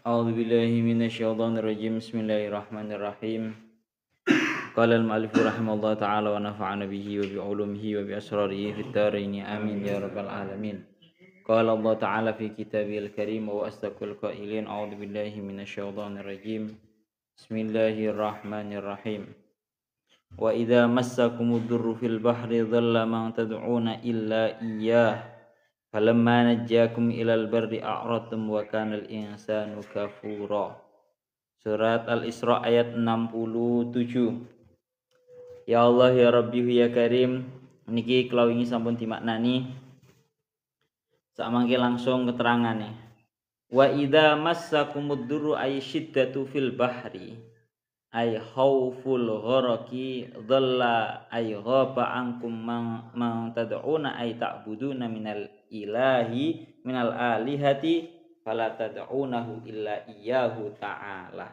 A'udzu billahi minasyaitonir rajim. Bismillahirrahmanirrahim. Qala al-mu'allif rahimahullah ta'ala wa nafa'ana bihi wa bi ulumihi wa bi asrarihi fid dharain amin ya rabbal alamin. Qala Allah ta'ala fi kitabihil karim wa astaqul qailin a'udzu billahi minasyaitonir rajim. Bismillahirrahmanirrahim. Wa idza massakumud durru fil bahri dhalla man tad'una illa iyyah. Falamma najjakum ilal barri a'radtum wa kanal insanu kafura. Surat Al-Isra ayat 67. Ya Allah ya Rabbi ya Karim, niki kalau ini sampun dimaknani. Samangke langsung keterangane. Wa idza massakumud durru ay syiddatu fil bahri ay khauful gharaqi dhalla ay ghaba ankum man tad'una ay ta'buduna minal ilahi minal alihati fala tad'unahu illa iyyahu ta'ala.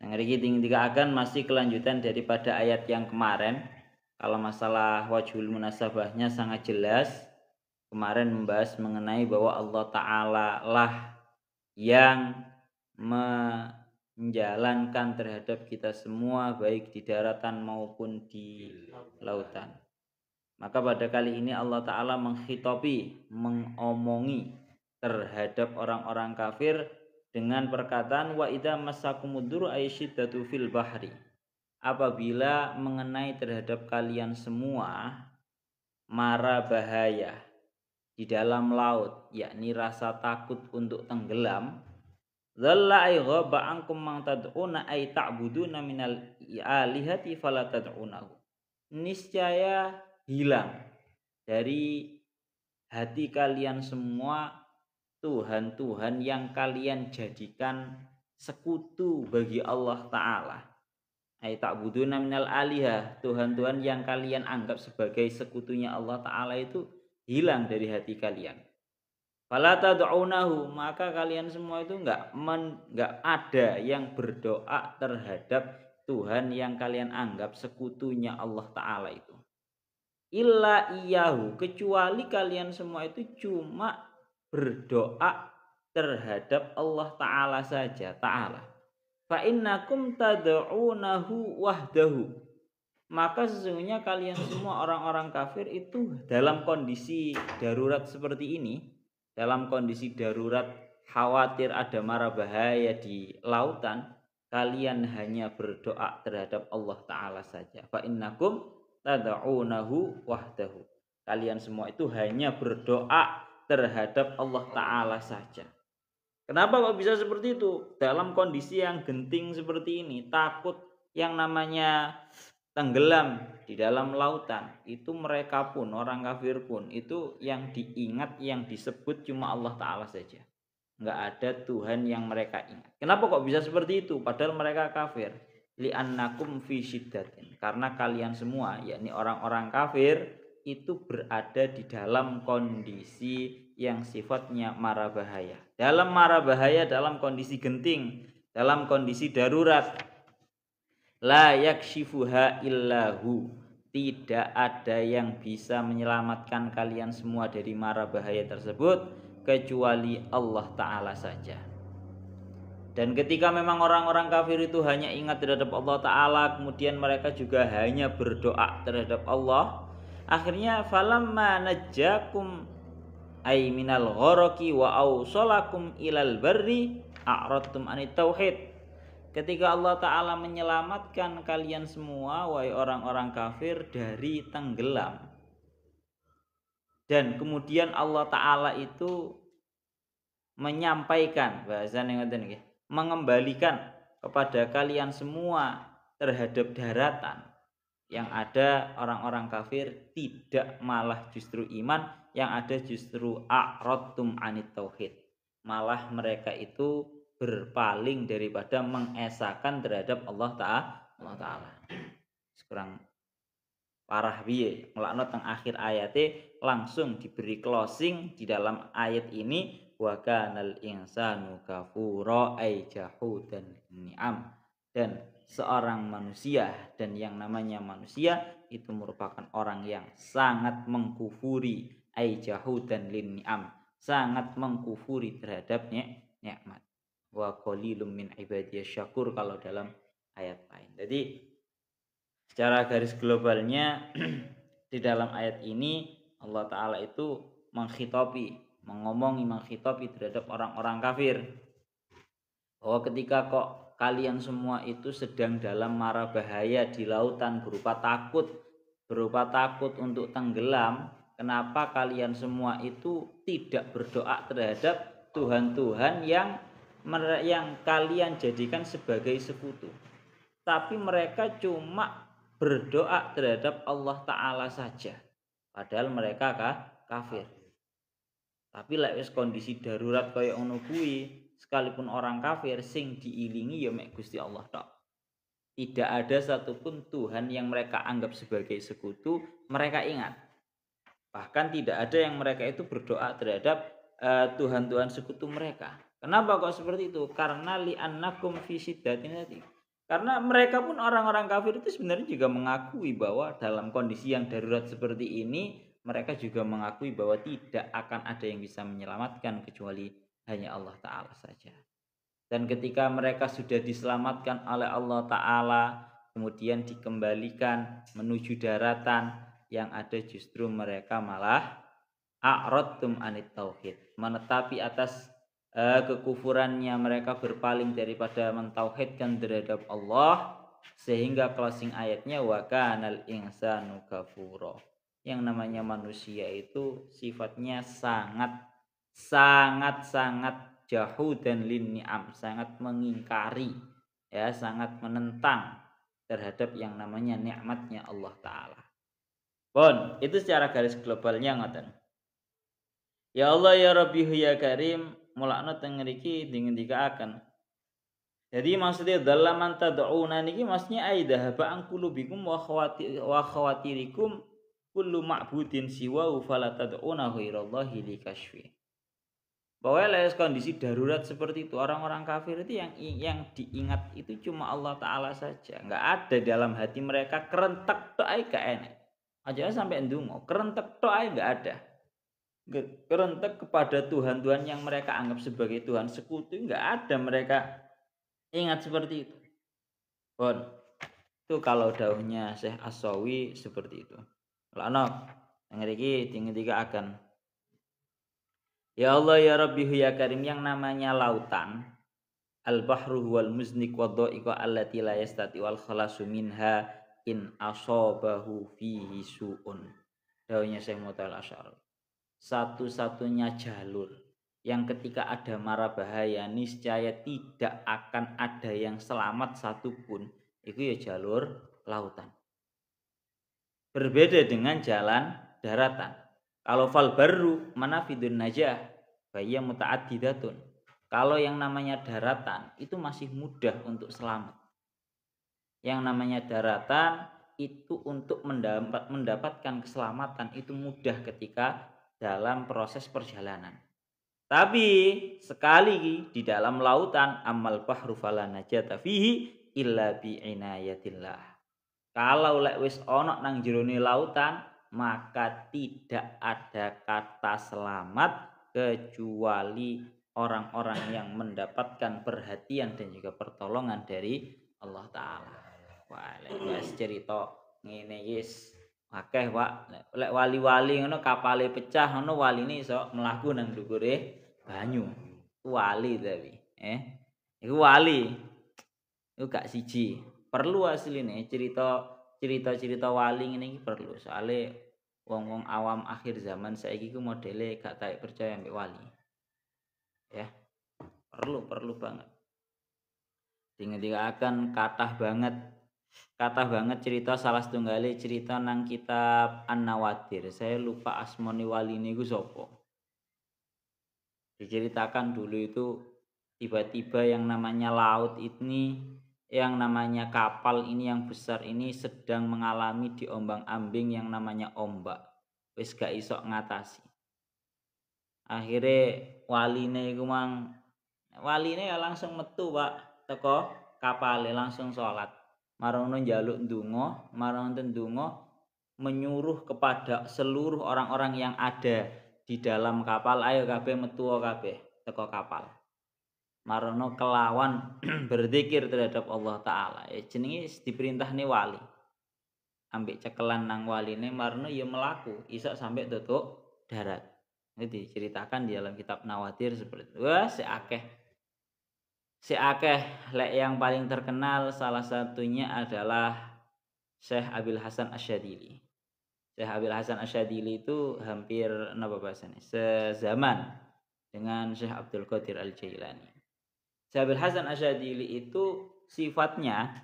Yang ngriki akan masih kelanjutan daripada ayat yang kemarin. Kalau masalah wajhul munasabahnya sangat jelas. Kemarin membahas mengenai bahwa Allah Ta'ala lah yang menjalankan terhadap kita semua baik di daratan maupun di lautan. Maka pada kali ini Allah Ta'ala menghitopi, mengomongi terhadap orang-orang kafir dengan perkataan wa idza massakumud-durru ayyiddatu fil bahri. Apabila mengenai terhadap kalian semua mara bahaya di dalam laut, yakni rasa takut untuk tenggelam, dzalla ay ghaba ankum man tad'una ay ta'buduna minal alihati fala tad'unahu. Niscaya hilang dari hati kalian semua Tuhan-Tuhan yang kalian jadikan sekutu bagi Allah Ta'ala. Ay ta'buduna minal alihah, Tuhan-Tuhan yang kalian anggap sebagai sekutunya Allah Ta'ala itu hilang dari hati kalian. Fala tad'unahu, maka kalian semua itu enggak ada yang berdoa terhadap Tuhan yang kalian anggap sekutunya Allah Ta'ala itu. Illa iyahu, kecuali kalian semua itu cuma berdoa terhadap Allah Ta'ala saja. Ta'ala. Fa innakum tad'unahu wahdahu. Maka sesungguhnya kalian semua orang-orang kafir itu dalam kondisi darurat seperti ini, dalam kondisi darurat khawatir ada mara bahaya di lautan, kalian hanya berdoa terhadap Allah Ta'ala saja. Fa innakum tad'unahu wahdahu. Kalian semua itu hanya berdoa terhadap Allah Ta'ala saja. Kenapa kok bisa seperti itu? Dalam kondisi yang genting seperti ini, takut yang namanya tenggelam di dalam lautan, itu mereka pun, orang kafir pun, itu yang diingat, yang disebut cuma Allah Ta'ala saja. Enggak ada Tuhan yang mereka ingat. Kenapa kok bisa seperti itu? Padahal mereka kafir. Li'annakum fi syiddatin. Karena kalian semua, yakni orang-orang kafir, itu berada di dalam kondisi yang sifatnya mara bahaya. Dalam mara bahaya, dalam kondisi genting, dalam kondisi darurat. La yakshifuha illahu. Tidak ada yang bisa menyelamatkan kalian semua dari mara bahaya tersebut kecuali Allah Ta'ala saja. Dan ketika memang orang-orang kafir itu hanya ingat terhadap Allah Ta'ala, kemudian mereka juga hanya berdoa terhadap Allah, akhirnya falamma najjakum ay minal gharaqi wa awsalakum ilal barri a'radtum anit tauhid. Ketika Allah Ta'ala menyelamatkan kalian semua, wahai orang-orang kafir, dari tenggelam, dan kemudian Allah Ta'ala itu menyampaikan, bahasanya ngoten nggih, mengembalikan kepada kalian semua terhadap daratan, yang ada orang-orang kafir tidak malah justru iman, yang ada justru a'radtum anit tauhid. Malah mereka itu berpaling daripada mengesahkan terhadap Allah Ta'ala. Sekarang parah biye ngelaknot teng akhir ayatnya langsung diberi closing di dalam ayat ini, wa kanal insanu kafura ay jahudan ni'am. Dan seorang manusia, dan yang namanya manusia itu merupakan orang yang sangat mengkufuri ay jahudan lin ni'am, sangat mengkufuri terhadap nikmat. wa qalilum min ibadiyasy syakur kalau dalam ayat lain. Jadi secara garis globalnya di dalam ayat ini Allah Ta'ala itu menghitopi terhadap orang-orang kafir bahwa ketika kok kalian semua itu sedang dalam mara bahaya di lautan berupa takut untuk tenggelam, kenapa kalian semua itu tidak berdoa terhadap Tuhan-Tuhan yang kalian jadikan sebagai sekutu, tapi mereka cuma berdoa terhadap Allah Ta'ala saja, padahal mereka kafir. Tapi lek wis kondisi darurat kaya ngono kuwi, sekalipun orang kafir sing diilingi ya mek Gusti Allah tok. Tidak ada satupun Tuhan yang mereka anggap sebagai sekutu mereka ingat. Bahkan tidak ada yang mereka itu berdoa terhadap Tuhan-Tuhan sekutu mereka. Kenapa kok seperti itu? Karena li'annakum fi syiddatin hati. Karena mereka pun orang-orang kafir itu sebenarnya juga mengakui bahwa dalam kondisi yang darurat seperti ini mereka juga mengakui bahwa tidak akan ada yang bisa menyelamatkan kecuali hanya Allah Ta'ala saja. Dan ketika mereka sudah diselamatkan oleh Allah Ta'ala, kemudian dikembalikan menuju daratan, yang ada justru mereka malah a'radtum anit tauhid, menetapi atas kekufurannya, mereka berpaling daripada mentauhidkan terhadap Allah, sehingga closing ayatnya wa kanal insanu kafura. Yang namanya manusia itu sifatnya sangat jauh dan lin ni'am, sangat mengingkari, ya, sangat menentang terhadap yang namanya nikmatnya Allah Ta'ala. Bon, itu secara garis globalnya ngoten. Ya Allah ya Rabbi ya Karim, mulakna teng mriki dingendikaken. Jadi maksudnya dalam tad'una niki maksudnya aidahaba an qulubikum wa khawatirikum kullu ma'budin siwa fala tad'una ghairallahi likashfi. Bahwa lewat kondisi darurat seperti itu, orang-orang kafir itu yang diingat itu cuma Allah Ta'ala saja. Enggak ada dalam hati mereka kerentek tok ae gak enak. Aja sampai ndonga, kerentek tok ae enggak ada. Kerentek kepada Tuhan-Tuhan yang mereka anggap sebagai Tuhan sekutu, enggak ada mereka ingat seperti itu. Bon, itu kalau dauhnya Syekh As-Sawi seperti itu. Lakno ngriki dingendika akan ya Allah ya Rabbi ya Karim, yang namanya lautan al-bahru wal muznik wa dha'iqa allati la yastati wal khalasu minha in asabahu fihi su'un. Dauhnya Syekh Mutal Asy'ari, satu-satunya jalur yang ketika ada mara bahaya niscaya tidak akan ada yang selamat satupun, itu ya jalur lautan. Berbeda dengan jalan daratan. Kalau fal baru manafidun najah bahaya muta'addidatun. Kalau yang namanya daratan itu masih mudah untuk selamat. Yang namanya daratan itu untuk mendapatkan keselamatan itu mudah ketika dalam proses perjalanan. Tapi sekali di dalam lautan amal bahru fala najata fihi illa bi inayatillah. Kalau lek wis ana nang jerone lautan, maka tidak ada kata selamat kecuali orang-orang yang mendapatkan perhatian dan juga pertolongan dari Allah Ta'ala. Wah, lek cerita ngene wis akeh, Pak. Lek wali-wali ngono kapale pecah ngono waline iso mlaku nang ndukure banyu. Wali tapi, iku wali. Iku gak siji. Perlu asline cerita wali ngene iki perlu. Soale wong-wong awam akhir zaman saiki ku modele gak taek percaya mbek wali. Ya. Perlu banget. Dingendikaken kathah banget cerita, salah setunggale cerita nang kitab An-Nawadir. Saya lupa asmane wali niku sapa. Diceritakan dulu itu tiba-tiba yang namanya laut ini, yang namanya kapal ini yang besar ini sedang mengalami diombang-ambing yang namanya ombak. Wis gak iso ngatasi. Akhirnya waline ya langsung metu, Pak, teko kapale langsung sholat. Marono njaluk ndonga, marono ndonga menyuruh kepada seluruh orang-orang yang ada di dalam kapal, ayo kabeh metu kabeh teko kapal. marono kelawan berzikir terhadap Allah taala. Jenenge diperintahne wali. Ambek cekelan nang waline marono ya melaku, iso sampai tutuk darat. Ini diceritakan di dalam kitab Nawadir seperti itu. Wah, seakeh lek yang paling terkenal salah satunya adalah Syekh Abil Hasan Asyadzili. Syekh Abil Hasan Asyadzili itu hampir napa bahasane? Sezaman dengan Syekh Abdul Qadir Al-Jailani. Syekh Abil Hasan Asyadzili itu sifatnya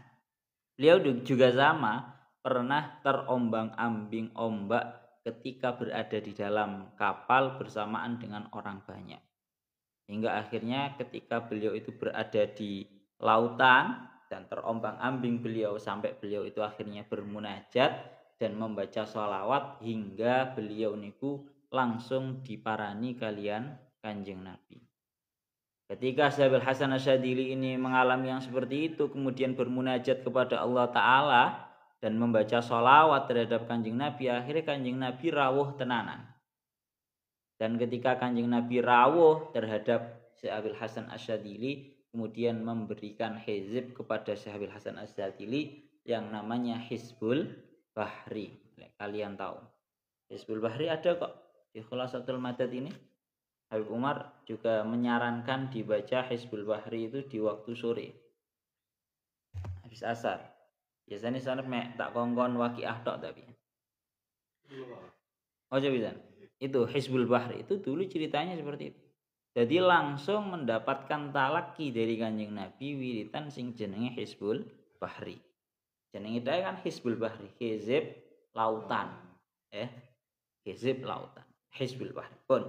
beliau juga sama pernah terombang-ambing ombak ketika berada di dalam kapal bersamaan dengan orang banyak. Hingga akhirnya ketika beliau itu berada di lautan dan terombang-ambing beliau sampai beliau itu akhirnya bermunajat dan membaca sholawat hingga beliau niku langsung diparani kalian Kanjeng Nabi. Ketika Syekh Hasan Asyadzili ini mengalami yang seperti itu, kemudian bermunajat kepada Allah Ta'ala dan membaca sholawat terhadap Kanjeng Nabi, akhirnya Kanjeng Nabi rawuh tenanan. Dan ketika Kanjeng Nabi rawuh terhadap Syekh Hasan Asyadzili, kemudian memberikan hizib kepada Syekh Hasan Asyadzili yang namanya Hizbul Bahri. Kalian tahu Hizbul Bahri ada kok di Khulasatul Madad ini. Habib Umar juga menyarankan dibaca Hizbul Bahri itu di waktu sore habis asar. Biasanya sana tak kongkon waqiah tok tapi. Oh bisa. Itu Hizbul Bahri itu dulu ceritanya seperti itu. Jadi langsung mendapatkan talaki dari Kanjeng Nabi wiritan sing jenenge Hizbul Bahri. Jenenge dhewe kan Hizbul Bahri, hizib lautan. Hizib lautan, Hizbul Bahri. Pun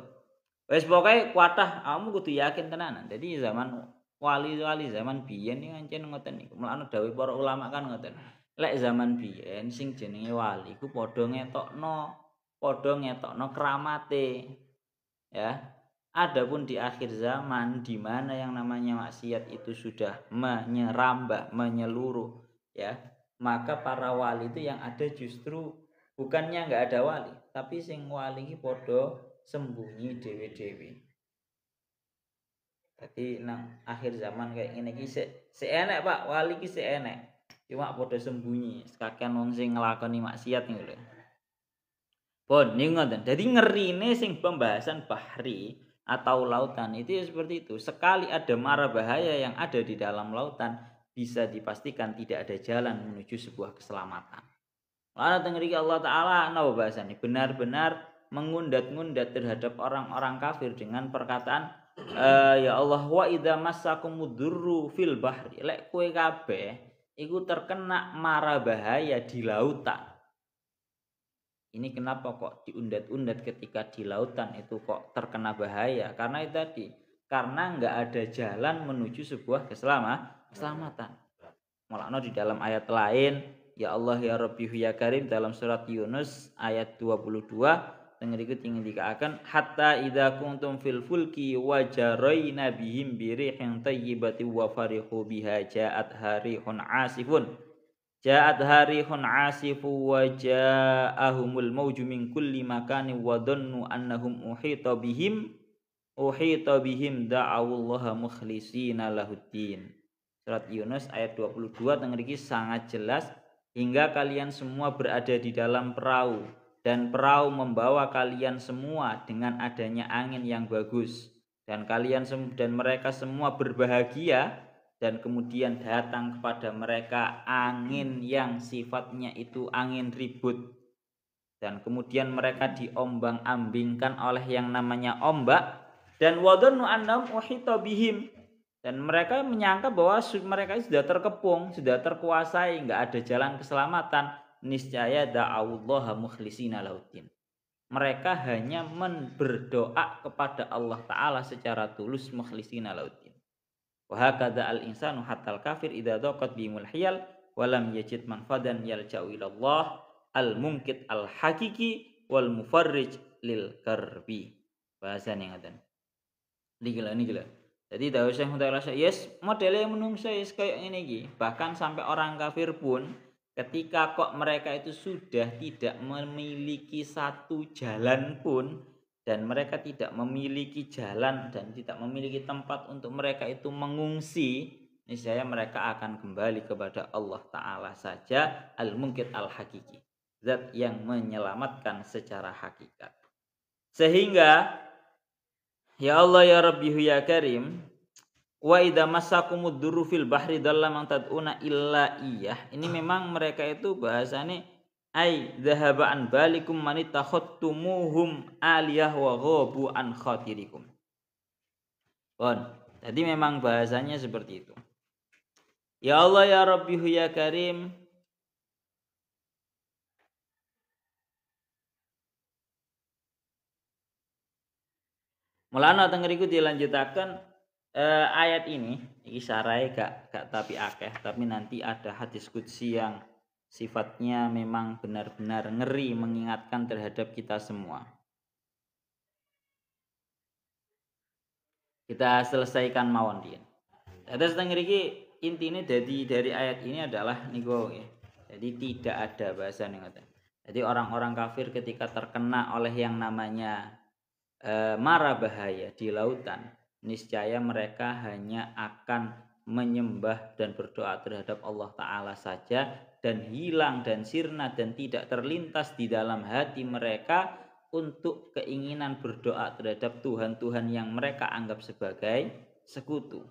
wes pokoke kuatah kamu kudu yakin tenanan. Jadi zaman wali-wali zaman biyen iki ancen ngoten niku. Mulane dawuh para ulama kan ngoten. Lek zaman biyen sing jenenge wali ku padha ngetokno keramate. Ya. Adapun di akhir zaman di mana yang namanya maksiat itu sudah menyerambah, menyeluruh, ya. Maka para wali itu yang ada justru bukannya enggak ada wali, tapi sing wali iki padha sembunyi dewe-dewe. Jadi nang akhir zaman kayak ngene iki sik enek Pak, wali iki sik enek. Cuma padha sembunyi, sekakean wong sing nglakoni maksiat niku lho. Pun niku ngoten. Jadi ngerine sing pembahasan bahri atau lautan itu ya seperti itu. Sekali ada mara bahaya yang ada di dalam lautan, bisa dipastikan tidak ada jalan menuju sebuah keselamatan. Lalu tengriki Allah Ta'ala napa bahasane benar-benar mengundat-ngundat terhadap orang-orang kafir dengan perkataan ya Allah wa idza massakumudurru fil bahri lek kowe kabeh iku terkena mara bahaya di lautan. Ini kenapa kok diundat-undat ketika di lautan itu kok terkena bahaya? Karena itu tadi, karena enggak ada jalan menuju sebuah keselamatan. Mulane di dalam ayat lain ya Allah ya Rabbi ya Karim dalam surat Yunus ayat 22 tengeriku ingin dikatakan hatta idza kuntum fil fulki wajarayna bihim birihin tayyibati wa farihu biha ja'at harihun asifu wa ja'ahumul mawju min kulli makani wa dhannu annahum uhita bihim da'awullaha mukhlishina lahuddin. Surat Yunus ayat 22 tengriki sangat jelas hingga kalian semua berada di dalam perahu dan perahu membawa kalian semua dengan adanya angin yang bagus dan mereka semua berbahagia dan kemudian datang kepada mereka angin yang sifatnya itu angin ribut dan kemudian mereka diombang-ambingkan oleh yang namanya ombak dan wadhannu annahum uhita bihim dan mereka menyangka bahwa mereka sudah terkepung, sudah terkuasai, enggak ada jalan keselamatan. Niscaya da'awullaha mukhlishina lahuddin. Mereka hanya berdoa kepada Allah Ta'ala secara tulus mukhlishina lahuddin. Wa hakadha al-insanu hatta al-kafir idza daqat bihimul hiyal wa lam yajid manfadan yalja'u ila Allah al-mumkit al-haqiqi wal mufarrij lil karbi. Bahasane ngoten. Niki lho. Jadi dawuh Syekh Mutawalla yes modele menungso yes kayak ngene iki. Bahkan sampai orang kafir pun ketika kok mereka itu sudah tidak memiliki satu jalan pun dan mereka tidak memiliki jalan dan tidak memiliki tempat untuk mereka itu mengungsi, niscaya mereka akan kembali kepada Allah Ta'ala saja, al-munqidh al-hakiki, zat yang menyelamatkan secara hakikat. Sehingga ya Allah ya Rabbi ya Karim, wa idza massakumud durru fil bahri dalla man tad'una illa iyyah. Ini memang mereka itu bahasane ai dzahaba an balikum man takhattumuhum aliyah wa ghabu an khatirikum. Bon, jadi memang bahasanya seperti itu. Ya Allah ya Rabbi ya Karim, mulana teng ngriku dilanjutaken ayat ini sarai gak tapi akeh, tapi nanti ada hadis qudsi yang sifatnya memang benar-benar ngeri mengingatkan terhadap kita semua. Kita selesaikan mawon dia. Terus teng mriki intine dari ayat ini adalah niku ya. Jadi tidak ada bahasa ngoten. Jadi orang-orang kafir ketika terkena oleh yang namanya mara bahaya di lautan, niscaya mereka hanya akan menyembah dan berdoa terhadap Allah Ta'ala saja, dan hilang dan sirna dan tidak terlintas di dalam hati mereka untuk keinginan berdoa terhadap Tuhan-Tuhan yang mereka anggap sebagai sekutu.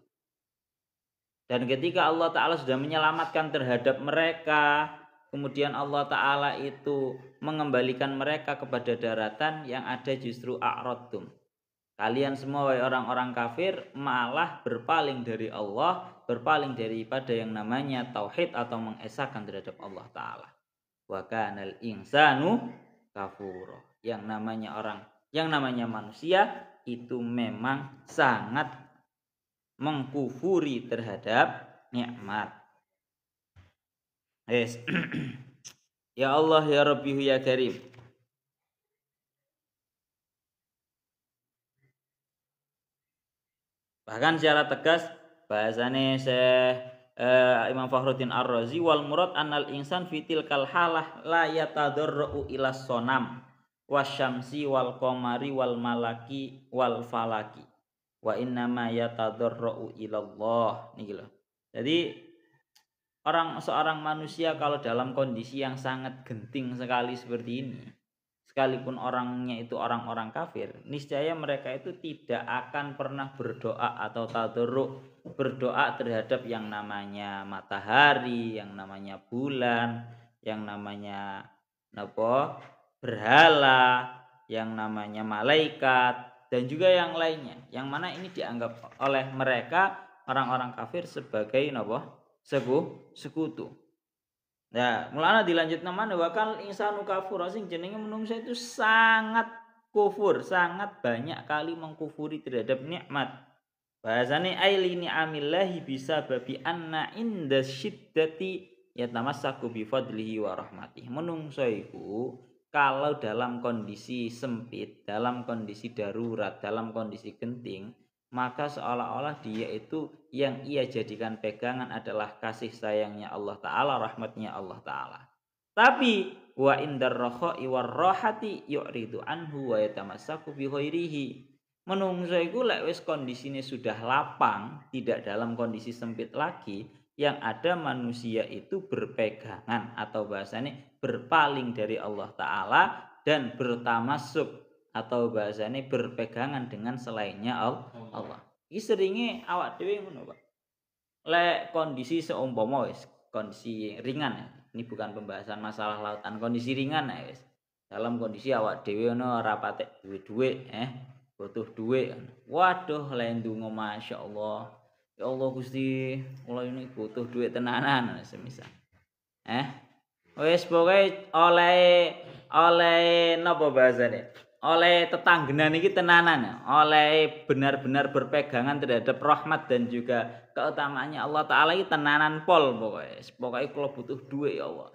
Dan ketika Allah Ta'ala sudah menyelamatkan terhadap mereka, kemudian Allah Ta'ala itu mengembalikan mereka kepada daratan, yang ada justru a'radtum. Kalian semua orang-orang kafir malah berpaling dari Allah, berpaling daripada yang namanya tauhid atau mengesahkan terhadap Allah Ta'ala. Wa kanal insanu kafura. Yang namanya manusia itu memang sangat mengkufuri terhadap nikmat. Yes. Ya Allah ya Rabbi ya Karim. Bahkan secara tegas bahasane Imam Fakhruddin Ar-Razi, wal murad annal insan fitil kal halah la yatadarru ila sonam wasyamsi wal qamari wal malaki wal falaki wa innama yatadarru ila Allah. Niki lho. Jadi seorang manusia kalau dalam kondisi yang sangat genting sekali seperti ini, sekalipun orangnya itu orang-orang kafir, niscaya mereka itu tidak akan pernah berdoa atau tadarruk, berdoa terhadap yang namanya matahari, yang namanya bulan, yang namanya berhala, yang namanya malaikat, dan juga yang lainnya, yang mana ini dianggap oleh mereka orang-orang kafir sebagai sekutu. Nah, mulanya dilanjut namanya wakal insanu kafur, sing jenenge manusia itu sangat kufur, sangat banyak kali mengkufuri terhadap nikmat. Bahasane ailini amillahi bisa babi anna inda syiddati yatamassaku bi fadlihi wa rahmatih. Menungso iku kalau dalam kondisi sempit, dalam kondisi darurat, dalam kondisi genting, maka seolah-olah dia itu yang ia jadikan pegangan adalah kasih sayangnya Allah Ta'ala, rahmatnya Allah Ta'ala. Tapi wa indar rakhai war rahati yu'ridu anhu wa yatamassaku bi ghairihi. Menungso iku lek wis kondisine sudah lapang, tidak dalam kondisi sempit lagi, yang ada manusia itu berpegangan atau bahasanya berpaling dari Allah Ta'ala dan bertamasuk atau bahasanya berpegangan dengan selainnya Allah. Iki seringe awak dhewe ngono, Pak. Lek kondisi seumpama wis kondisi ringan ya. Ini bukan pembahasan masalah lautan, kondisi ringan ya wis. Dalam kondisi awak dhewe ono ora patek duwe-duwe, butuh duit. Waduh, lendungo masyaallah. Ya Allah Gusti, kula ini butuh duit tenanan semisal. Wis pokoke oleh napa bahasane? Oleh tetanggenan iki tenanan, oleh benar-benar berpegangan terhadap rahmat dan juga keutamaannya Allah Ta'ala iki tenanan pol pokoknya. Pokoknya kalau butuh duit ya Allah.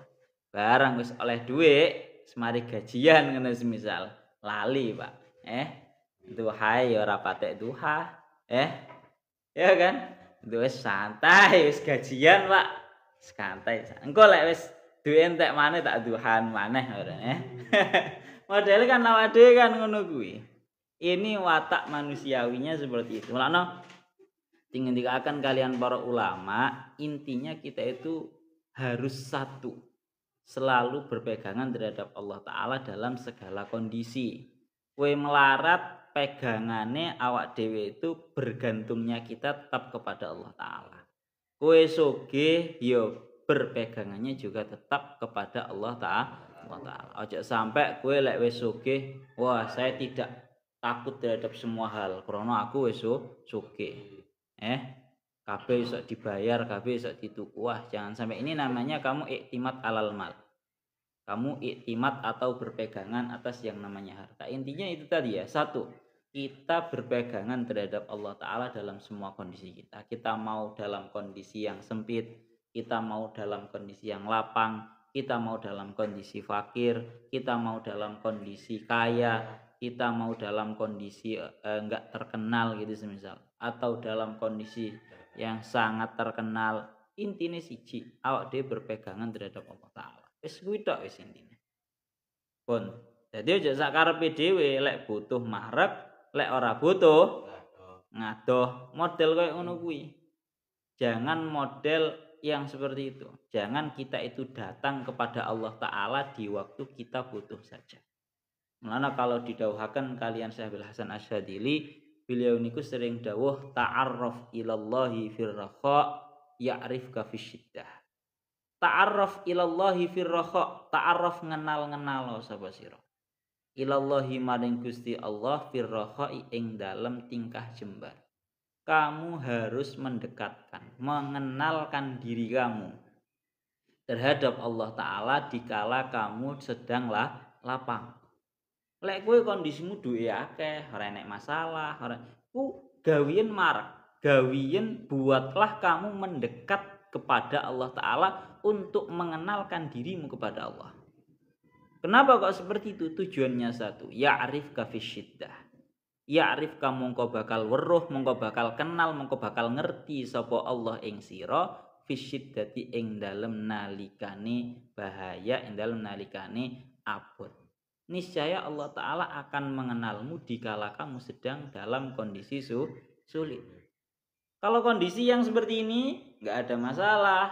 Barang wis oleh duit, semari gajian ngono semisal. Lali, Pak. Duha ya ora patek duha. Ya kan? Itu wis santai, wis gajian, Pak. Santai. Engko lek wis duwe entek maneh tak duhan maneh ora. Modele kan awake dhewe kan ngono kuwi. Ini watak manusiawinya seperti itu. Mulane dikatakan kalian para ulama, intinya kita itu harus satu, selalu berpegangan terhadap Allah Ta'ala dalam segala kondisi. Kue melarat, pegangannya awak dewe itu bergantungnya kita tetap kepada Allah Ta'ala. Kue soge, yo berpegangannya juga tetap kepada Allah Ta'ala. Ojo sampai kue lek wis soge, wah saya tidak takut terhadap semua hal, karena aku wis soge. Kabeh iso dibayar, kabeh iso dituku. Wah, jangan sampai ini namanya kamu iktimat alal mal. Kamu iktimat atau berpegangan atas yang namanya harta. Intinya itu tadi ya. Satu, kita berpegangan terhadap Allah Ta'ala dalam semua kondisi kita. Kita mau dalam kondisi yang sempit, kita mau dalam kondisi yang lapang, kita mau dalam kondisi fakir, kita mau dalam kondisi kaya, kita mau dalam kondisi enggak terkenal gitu semisal, atau dalam kondisi yang sangat terkenal. Intine siji, awak dhewe berpegangan terhadap Allah Ta'ala. Wis kuwi tok wis intine. Pun. Dadi aja sakarepe dhewe lek butuh marek, lek ora butuh ngadoh. Model koyo ngono kuwi. Jangan model yang seperti itu. Jangan kita itu datang kepada Allah Ta'ala di waktu kita butuh saja. Mulane kalau didhawuhaken kalian Syekh Hasan Asyadzili, beliau niku sering dawuh ta'arraf ilallahi firraha ya'rifka fisyiddah. Ta'arraf ilallahi firraha, ta'arraf ngenal-ngenal sapa sira. Ilallahi maring Gusti Allah firraha ing dalem tingkah jembar. Kamu harus mendekatkan, mengenalkan diri kamu terhadap Allah Ta'ala dikala kamu sedang lapang. Lek kowe kondisimu duwe akeh, ora enek masalah, ora ku gawiyen marek, gawiyen buatlah kamu mendekat kepada Allah Ta'ala untuk mengenalkan dirimu kepada Allah. Kenapa kok seperti itu? Tujuannya satu, ya'rifka fisyiddah. Ya'rifka mongko bakal weruh, mongko bakal kenal, mongko bakal ngerti sapa Allah ing sira fisyiddati ing dalem nalikane bahaya, ing dalem nalikane abot. Niscaya Allah Ta'ala akan mengenalmu dikala kamu sedang dalam kondisi sulit. Kalau kondisi yang seperti ini nggak ada masalah,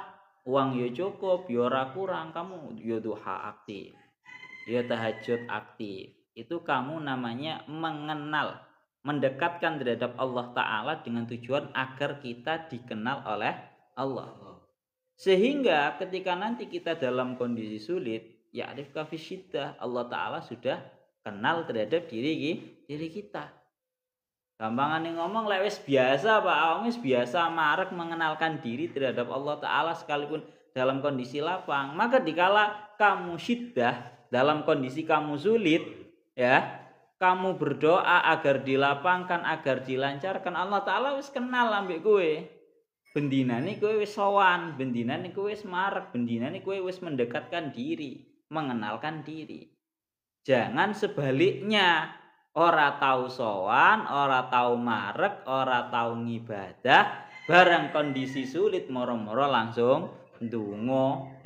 uang yo cukup, yo ora kurang, kamu yo duha aktif, yo tahajud aktif. Itu kamu namanya mengenal, mendekatkan terhadap Allah Ta'ala dengan tujuan agar kita dikenal oleh Allah. Sehingga ketika nanti kita dalam kondisi sulit, ya'rifka fisyiddah, Allah Ta'ala sudah kenal terhadap diri kita. Gampangan ngomong lek wis biasa Pak, awakmu wis biasa marek mengenalkan diri terhadap Allah Ta'ala sekalipun dalam kondisi lapang, maka dikala kamu syiddah, dalam kondisi kamu sulit, ya, kamu berdoa agar dilapangkan, agar dilancarkan, Allah Ta'ala wis kenal ambek kowe. Bendinane kowe wis sowan, bendinane kowe wis marek, bendinane kowe wis mendekatkan diri, mengenalkan diri. Jangan sebaliknya, ora tahu sowan, ora tahu marek, ora tahu ngibadah, barang kondisi sulit moro-moro langsung ndonga,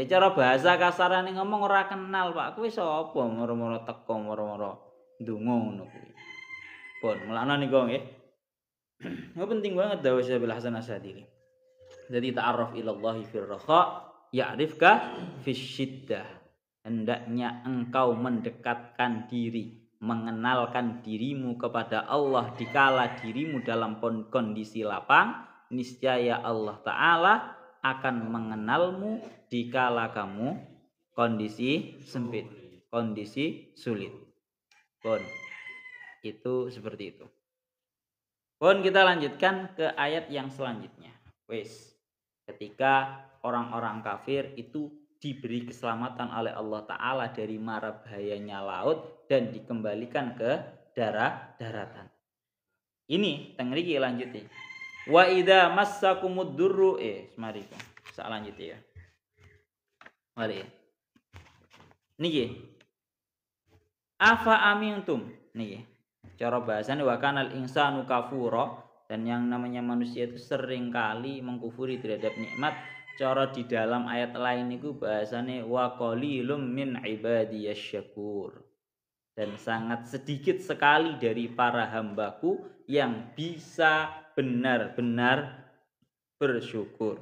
cara bahasa kasarane ngomong ora kenal Pak, kowe sapa moro-moro teko moro-moro ndonga ngono kuwi. Pun mulane niku nggih. Ini penting banget dawuh Syekh Hasan Asyadzili. Jadi ta'arraf ilallahi firraha ya'rifka fisyiddah. Hendaknya engkau mendekatkan diri, mengenalkan dirimu kepada Allah dikala dirimu dalam kondisi lapang, niscaya Allah Ta'ala akan mengenalmu dikala kamu kondisi sempit, kondisi sulit. Pun itu seperti itu. Pun kita lanjutkan ke ayat yang selanjutnya. Wes, ketika orang-orang kafir itu diberi keselamatan oleh Allah Ta'ala dari mara bahayanya laut dan dikembalikan ke daratan. Ini tengriki lanjutnya. Wa idza massakumud durru mari sak lanjut ya. Mari. Niki. Afa amintum niki. Cara bahasanya wa kanal insanu kafura, dan yang namanya manusia itu sering kali mengkufuri terhadap nikmat. Cara di dalam ayat lain itu bahasanya wa qalilum min ibadiyasy syakur. dan sangat sedikit sekali dari para hambaku yang bisa benar-benar bersyukur.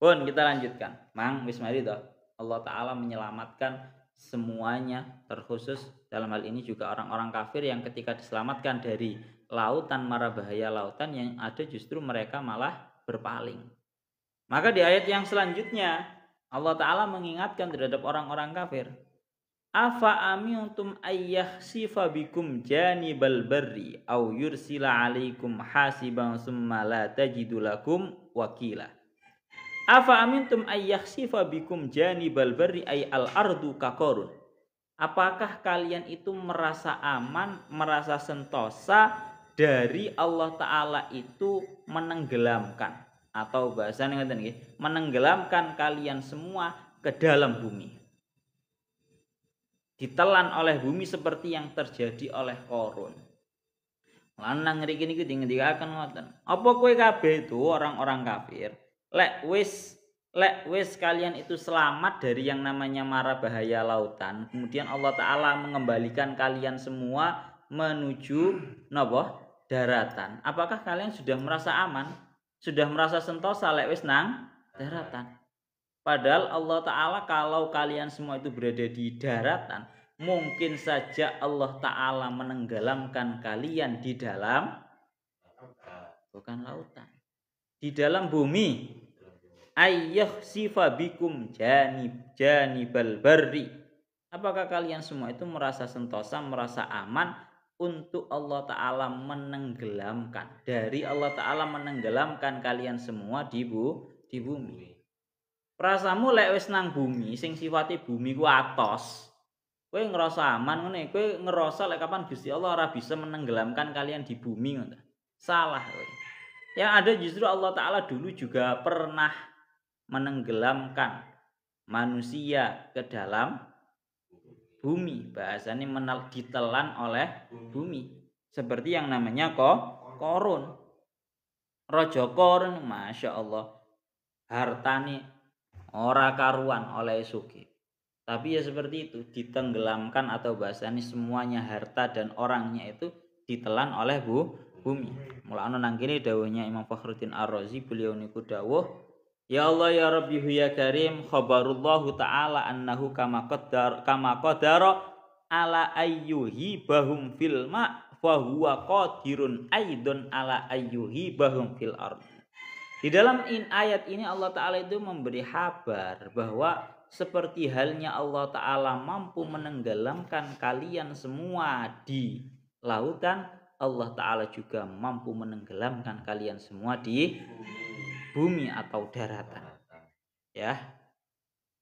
Pun kita lanjutkan. Mang wis mari toh. Allah Ta'ala menyelamatkan semuanya, terkhusus dalam hal ini juga orang-orang kafir yang ketika diselamatkan dari lautan mara bahaya lautan, yang ada justru mereka malah berpaling. Maka di ayat yang selanjutnya Allah Ta'ala mengingatkan terhadap orang-orang kafir. Afa amintum ayyahsifa bikum janibal barri au yursila alaikum hasiban summa la tajidu lakum wakila. Afa amintum ayyahsifa bikum janibal barri ay al ardu kakorun. Apakah kalian itu merasa aman, merasa sentosa dari Allah Ta'ala itu menenggelamkan, atau bahasanya ngeten nggih, menenggelamkan kalian semua ke dalam bumi, ditelan oleh bumi seperti yang terjadi oleh Korun. Lanang ngriki niku dingendikaken ngoten. Apa kowe kabeh itu orang-orang kafir lek wis kalian itu selamat dari yang namanya mara bahaya lautan, kemudian Allah Ta'ala mengembalikan kalian semua menuju napa? Daratan. Apakah kalian sudah merasa aman? Sudah merasa sentosa lek wis nang daratan? Padahal Allah Ta'ala kalau kalian semua itu berada di daratan, mungkin saja Allah Ta'ala menenggelamkan kalian di dalam, bukan lautan, di dalam bumi. Ayyahsifa bikum janibal barri. Apakah kalian semua itu merasa sentosa, merasa aman untuk Allah Ta'ala menenggelamkan, dari Allah Ta'ala menenggelamkan kalian semua di bumi. Perasamu lek wis nang bumi sing sifate bumi ku atos, kowe ngerasa aman ngene, kowe ngerasa lek kapan Gusti Allah ora bisa menenggelamkan kalian di bumi ngono. Salah kowe. Yang ada justru Allah Ta'ala dulu juga pernah menenggelamkan manusia ke dalam bumi, bahasanya ditelan oleh bumi, seperti yang namanya Korun. Raja Korun, masya Allah, hartane ora karuan oleh sugih, tapi ya seperti itu, ditenggelamkan, atau bahasanya semuanya harta dan orangnya itu ditelan oleh bumi. Mulane nang kene dawuhnya Imam Fakhruddin Ar-Razi, beliau niku dawuh, ya Allah ya Rabbi ya Karim, khabarullahu ta'ala annahu kama qadara ala ayyuhi bahum fil ma fa huwa qadirun aidon ala ayyuhi bahum fil ard. Di dalam ayat ini Allah Ta'ala itu memberi kabar bahwa seperti halnya Allah Ta'ala mampu menenggelamkan kalian semua di lautan, Allah Ta'ala juga mampu menenggelamkan kalian semua di bumi atau daratan. Ya.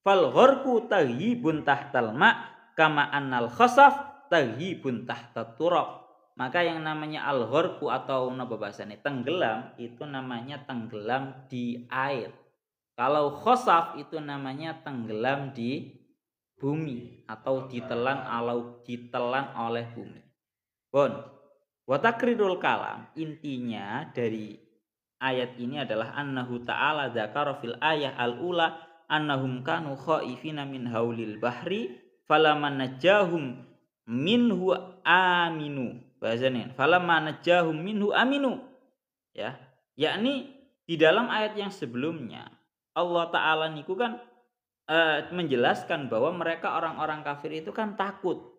Fal gharqu taghibun tahtal ma kama annal khasaf taghibun tahtat turab. Maka yang namanya al-gharqu atau napa bahasane tenggelam itu namanya tenggelam di air. Kalau khasaf itu namanya tenggelam di bumi atau ditelan oleh bumi. Bon. Wa takrirul kalam, intinya dari ayat ini adalah annahu ta'ala dzakara fil ayah al-ula annahum kanu khaifina min haulil bahri falaman najahum minhu aminu. Bahasanya falamma najahum minhu aminu. Ya, yakni di dalam ayat yang sebelumnya Allah Ta'ala niku kan menjelaskan bahwa mereka orang-orang kafir itu kan takut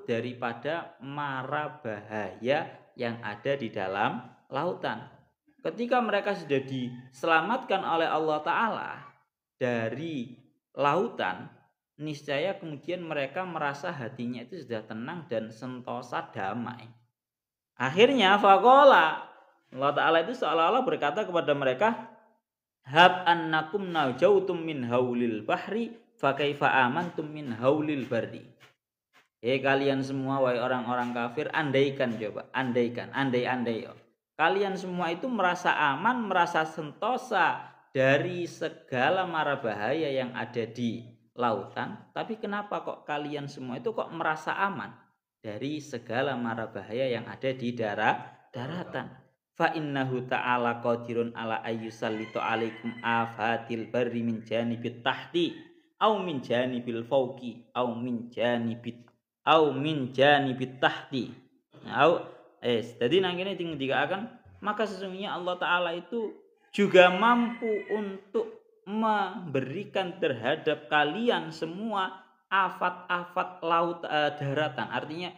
daripada mara bahaya yang ada di dalam lautan. Ketika mereka sudah diselamatkan oleh Allah Ta'ala dari lautan, niscaya kemudian mereka merasa hatinya itu sudah tenang dan sentosa damai. Akhirnya faqala, Allah Ta'ala itu seolah-olah berkata kepada mereka, hab annakum najautum min haulil bahri fa kaifa amantum min haulil barri. Kalian semua wahai orang-orang kafir, andaikan andai. Kalian semua itu merasa aman, merasa sentosa dari segala mara bahaya yang ada di lautan, tapi kenapa kok kalian semua itu kok merasa aman dari segala mara bahaya yang ada di daratan? Fa innahu ta'ala qadirun ala ayyusallitu alaikum afatil barri min janibit tahti au min janibil fauqi au min janibit au min janibit tahti. Au jadi nang kene dikatakan maka sesungguhnya Allah taala itu juga mampu untuk memberikan terhadap kalian semua afat-afat laut daratan. Artinya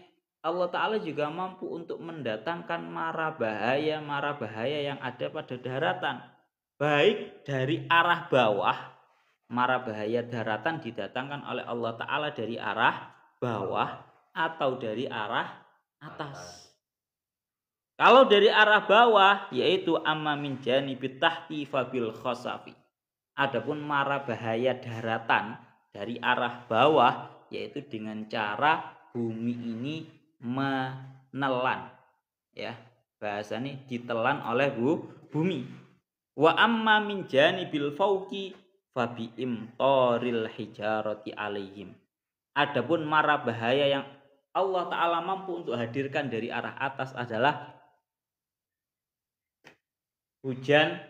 Allah taala juga mampu untuk mendatangkan mara bahaya yang ada pada daratan. Baik dari arah bawah, mara bahaya daratan didatangkan oleh Allah taala dari arah bawah atau dari arah atas. Kalau dari arah bawah yaitu amma min janibit tahti fabil khosafi. Adapun mara bahaya daratan dari arah bawah yaitu dengan cara bumi ini menelan, ya. Bahasanya ditelan oleh bumi. Wa amma min janibil fauqi fabi imtoril hijarati alaihim. Adapun mara bahaya yang Allah taala mampu untuk hadirkan dari arah atas adalah hujan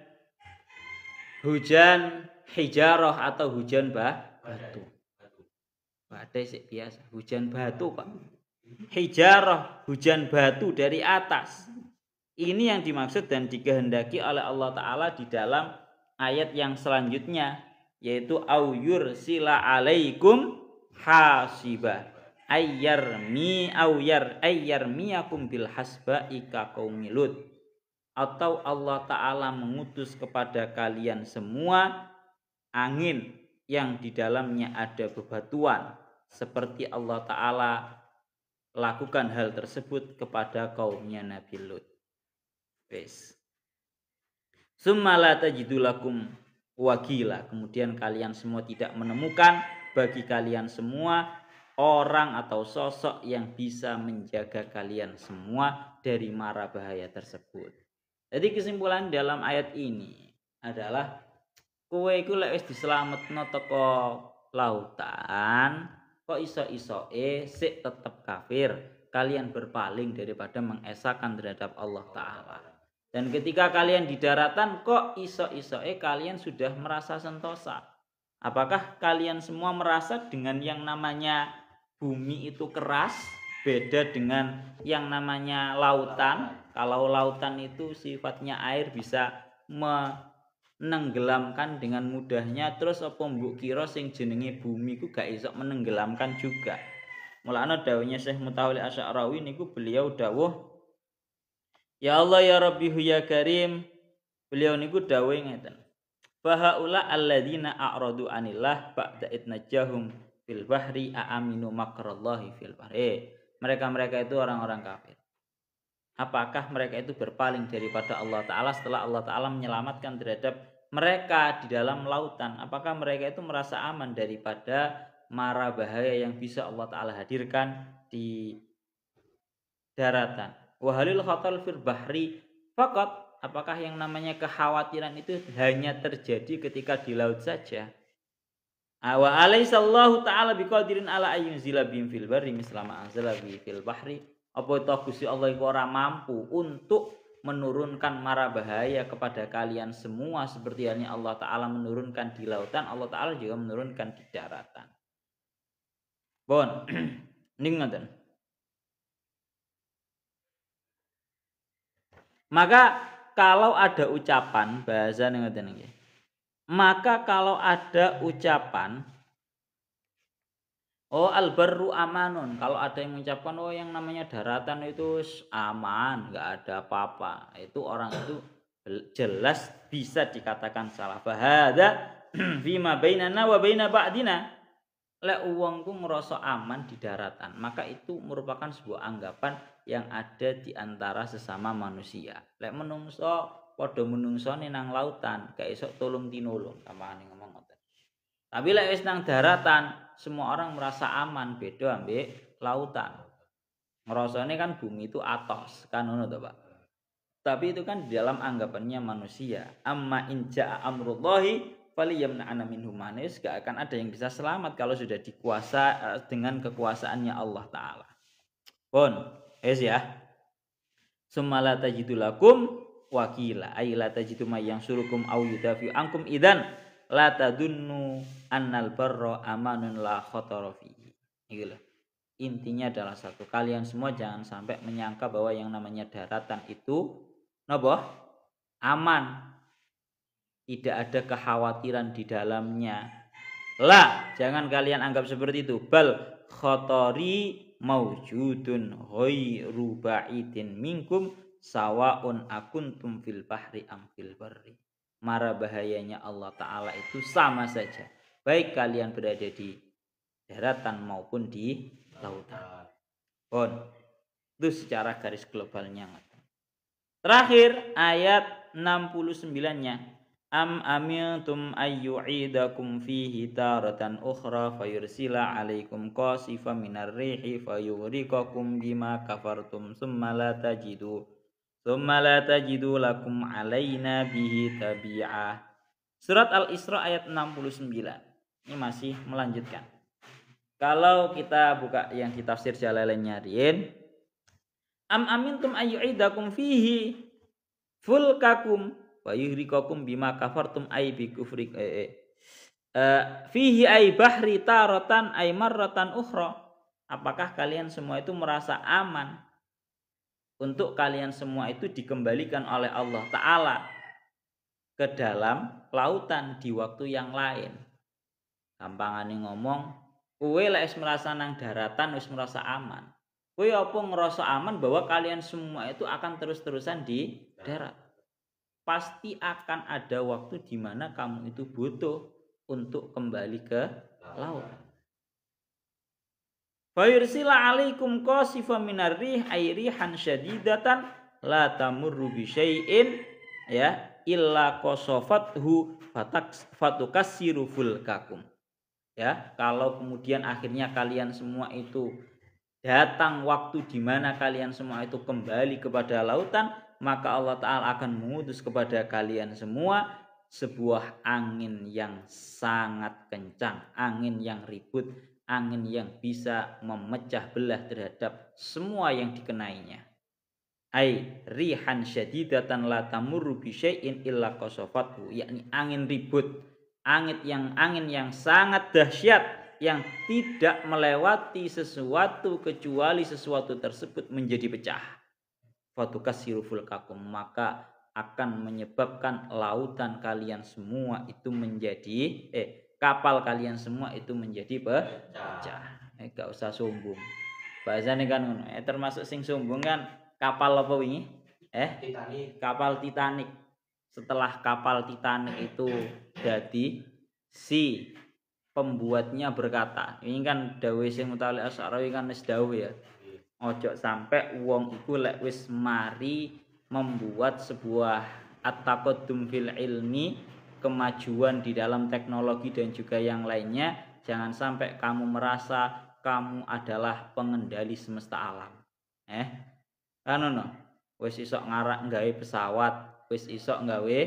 hijarah atau hujan batu. Badai sih biasa, hujan batu Pak. Hijarah, hujan batu dari atas. Ini yang dimaksud dan dikehendaki oleh Allah taala di dalam ayat yang selanjutnya yaitu au yursila alaikum hasiba ayyarmiyakum bil hasba ika qaumilud. Atau Allah taala mengutus kepada kalian semua angin yang di dalamnya ada bebatuan seperti Allah taala lakukan hal tersebut kepada kaumnya Nabi Lut. Wes. Summa la tajidu lakum wakila. Kemudian kalian semua tidak menemukan bagi kalian semua orang atau sosok yang bisa menjaga kalian semua dari mara bahaya tersebut. Jadi kesimpulan dalam ayat ini adalah kowe iku lek wis dislametno teko lautan, kok iso-isoe sik tetep kafir, kalian berpaling daripada mengesahkan terhadap Allah taala. Dan ketika kalian di daratan kok iso-isoe kalian sudah merasa sentosa. Apakah kalian semua merasa dengan yang namanya bumi itu keras beda dengan yang namanya lautan? Kalau lautan itu sifatnya air bisa menenggelamkan dengan mudahnya, terus apa mbok kira sing jenenge bumi ku gak iso menenggelamkan juga. Mulane dawuhnya Syekh Mutawalli Asy'arawi niku beliau dawuh ya Allah ya Rabbi ya Karim. Beliau niku dawuh ngeten. Fahaula alladzina a'radu anillah ba'da idnajahum fil bahri a'aminu makrallahi fil bahri. Mereka itu orang-orang kafir. Apakah mereka itu berpaling daripada Allah Ta'ala setelah Allah Ta'ala menyelamatkan terhadap mereka di dalam lautan? Apakah mereka itu merasa aman daripada mara bahaya yang bisa Allah Ta'ala hadirkan di daratan? Wahalil khatal fil bahri faqat. Apakah yang namanya kekhawatiran itu hanya terjadi ketika di laut saja? Wa alaihissallahu ta'ala biqadirin ala ayyunzila bihim fil barri mislama anzala fil bahri. Apa itu Gusti Allah iku ora mampu untuk menurunkan mara bahaya kepada kalian semua seperti halnya Allah taala menurunkan di lautan, Allah taala juga menurunkan di daratan. Bon. Ning ngoten. Maka kalau ada ucapan bahasa ngoten nggih. Maka kalau ada ucapan oh albarru amanun. Kalau ada yang mengucapkan oh yang namanya daratan itu aman, nggak ada apa-apa. Itu orang itu jelas bisa dikatakan salah. Bahada fima bainana wa baina ba'dina. Lek wong ku ngerasa aman di daratan, maka itu merupakan sebuah anggapan yang ada di antara sesama manusia. Lek menungso padha menungsone nang lautan, gak iso tolong tinolong, kamane ngomong ngoten. Tapi lek wis nang daratan, semua orang merasa aman, beda ambek lautan. Ngerasane kan bumi itu atos, kan ngono to, Pak. Tapi itu kan di dalam anggapannya manusia. Amma in ja'a amrullahi faliyamna'ana minhum manis, gak akan ada yang bisa selamat kalau sudah dikuasa dengan kekuasaannya Allah taala. Pun, ya. Sumala tajidu lakum wakila ay la tajidu may yang surukum au yudafi ankum idan la tadunnu annal barra amanun la khatara fihi. Iki lho. intinya adalah satu, kalian semua jangan sampai menyangka bahwa yang namanya daratan itu napa? Aman. Tidak ada kekhawatiran di dalamnya. Lah, jangan kalian anggap seperti itu. Bal khatari maujudun ghairu ba'idin minkum sawaun akuntum fil bahri am fil barri. Mara bahayanya Allah Ta'ala itu sama saja. Baik kalian berada di daratan maupun di lautan. Pun itu secara garis globalnya. Terakhir ayat 69-nya. Am amiltum ayyu'idakum fihi taratan ukhra fayursila alaikum qasifa minar rihi fayughriqakum bima kafartum summa la tajidu lakum alaina bihi tabi'ah. Surat Al-Isra ayat 69. Ini masih melanjutkan. Kalau kita buka yang di tafsir Jalalainnya Riin, am amintum ayyu'idakum fihi fulkakum wa yuhriqakum bima kafartum ay bi kufri fihi ay bahri taratan ay marratan ukhra. Apakah kalian semua itu merasa aman untuk kalian semua itu dikembalikan oleh Allah Ta'ala ke dalam lautan di waktu yang lain? Gampangane ngomong, kowe lek wis merasa nang daratan wis merasa aman. Kowe apa ngerasa aman bahwa kalian semua itu akan terus-terusan di darat? Pasti akan ada waktu di mana kamu itu butuh untuk kembali ke laut. Fayursila alaikum qasifa minar rih ay rihan syadidatan la tamurru bi syai'in ya illa qasafathu fatukassiru fulkakum. Ya, kalau kemudian akhirnya kalian semua itu datang waktu di mana kalian semua itu kembali kepada lautan, maka Allah Ta'ala akan mengutus kepada kalian semua sebuah angin yang sangat kencang, angin yang ribut, angin yang bisa memecah belah terhadap semua yang dikenainya. Ai rihan syadidatan la tamurru bi syai'in illa qasafathu, yakni angin ribut, angin yang sangat dahsyat yang tidak melewati sesuatu kecuali sesuatu tersebut menjadi pecah. Fatukasiru fulkakum, maka akan menyebabkan lautan kalian semua itu menjadi kapal kalian semua itu menjadi pecah. Gak usah sombong. Bahasane kan ngono. Termasuk sing sombong kan kapal apa wingi? Titanic. Kapal Titanic. Setelah kapal Titanic itu jadi si pembuatnya berkata, ini kan dawuh sing Mutawalli Asy'ari kan wis dawuh ya. Ojo sampai wong iku lek wis mari membuat sebuah at-taqaddum fil ilmi, kemajuan di dalam teknologi dan juga yang lainnya, jangan sampai kamu merasa kamu adalah pengendali semesta alam. Kan ono, wis iso ngarak nggawe pesawat, wis iso nggawe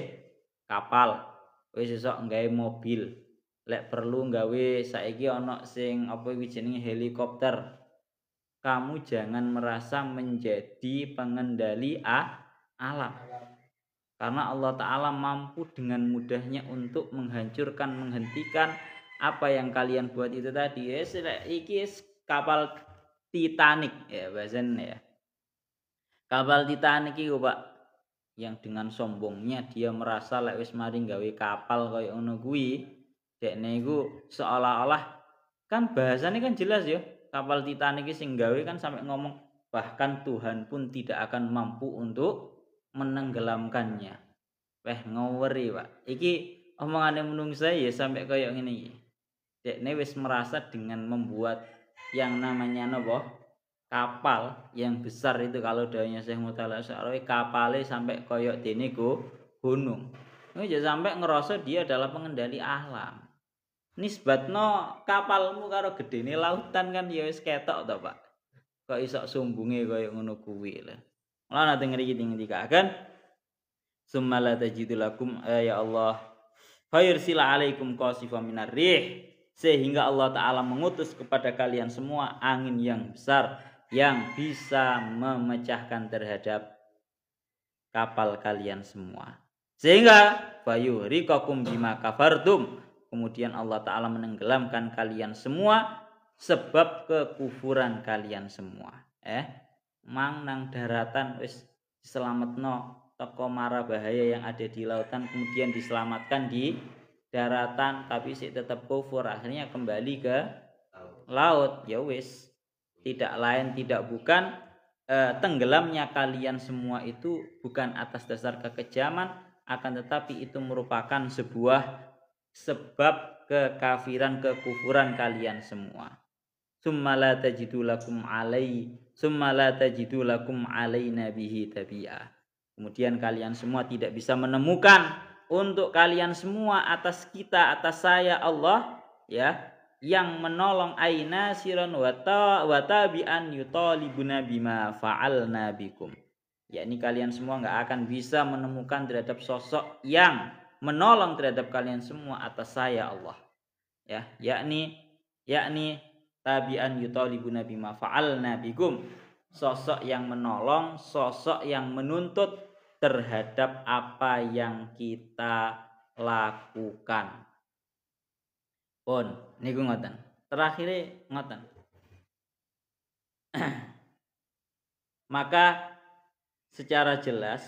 kapal, wis iso nggawe mobil. Lek perlu nggawe saiki ono sing apa iki jenenge helikopter. Kamu jangan merasa menjadi pengendali alam. Karena Allah Ta'ala mampu dengan mudahnya untuk menghancurkan, menghentikan apa yang kalian buat itu tadi. Iki kapal Titanic ya bahasanya ya. Kapal Titanic itu Pak, yang dengan sombongnya dia merasa lek wis mari gawe kapal kaya ngono kuwi, dekne iku seolah-olah kan bahasanya kan jelas ya. Kapal Titanic sing gawe kan sampai ngomong bahkan Tuhan pun tidak akan mampu untuk menenggelamkannya. Ngawuri Pak. Iki omongane menungsa ya sampai kaya ngene iki. Dekne wis merasa dengan membuat yang namanya napa? Kapal yang besar itu, kalau dawuhnya Syekh Mutawalli Asy'ari kapale sampai kaya dene gunung. Ini aja sampai ngerasa dia adalah pengendali alam. Nisbatno kapalmu karo gedene lautan kan ya wis ketok to, Pak. Kok iso sumbunge kaya ngono kuwi lho. Lan ate ngriki ngendikaken summa la tajidu lakum ya Allah fayursila alaikum qasifam minar rih, sehingga Allah Ta'ala mengutus kepada kalian semua angin yang besar yang bisa memecahkan terhadap kapal kalian semua. Sehingga fayuhriqakum bima kafartum, kemudian Allah Ta'ala menenggelamkan kalian semua sebab kekufuran kalian semua. Mang nang daratan wis diselametno teko mara bahaya yang ada di lautan, kemudian diselamatkan di daratan, tapi sih tetap kufur, akhirnya kembali ke laut. Ya wis, tidak lain tidak bukan tenggelamnya kalian semua itu bukan atas dasar kekejaman, akan tetapi itu merupakan sebuah sebab kekafiran, kekufuran kalian semua. Summa la tajidu lakum alaina bihi tabi'a. Kemudian kalian semua tidak bisa menemukan untuk kalian semua atas kita, atas saya Allah, ya, yang menolong aina siran wa tabi'an yutalibuna bima fa'alna bikum. Yakni kalian semua enggak akan bisa menemukan terhadap sosok yang menolong terhadap kalian semua atas saya Allah. Ya, yakni tabi'an yutalibuna bima fa'alna bikum. Sosok yang menolong, sosok yang menuntut terhadap apa yang kita lakukan. Pun niku ngoten. Terakhir ngoten. Maka secara jelas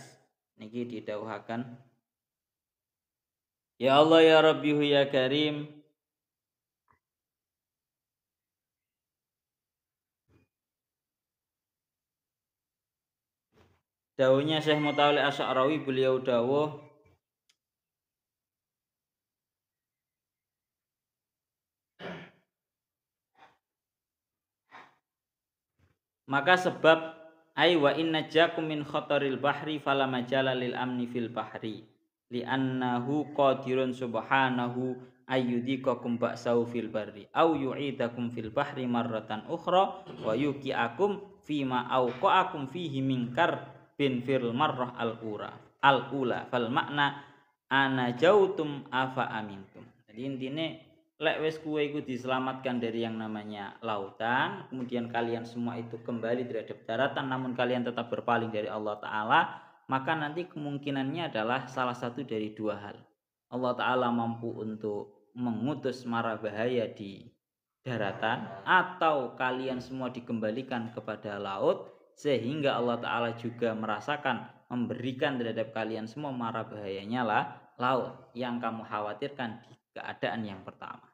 niki didhawuhaken, ya Allah ya Rabbihu ya Karim, dawuhnya Syekh Mutawalli Asy'arawi, beliau dawuh, maka sebab ay wa inna jakum min khataril bahri fala majala lil amni fil bahri li'annahu qadirun subhanahu ayyudikakum ba'sahu fil barri au yu'idakum fil bahri marratan ukhra wa yuqi'akum fima auqa'akum fihi min karbin fil marrah al-ura fal makna ana jautum afa amintum. Jadi intinya lek wis kuwe iku diselamatkan dari yang namanya lautan, kemudian kalian semua itu kembali terhadap daratan, namun kalian tetap berpaling dari Allah Ta'ala, maka nanti kemungkinannya adalah salah satu dari dua hal. Allah Ta'ala mampu untuk mengutus mara bahaya di daratan, atau kalian semua dikembalikan kepada laut, sehingga Allah Ta'ala juga merasakan memberikan terhadap kalian semua mara bahayanya lah laut yang kamu khawatirkan di keadaan yang pertama.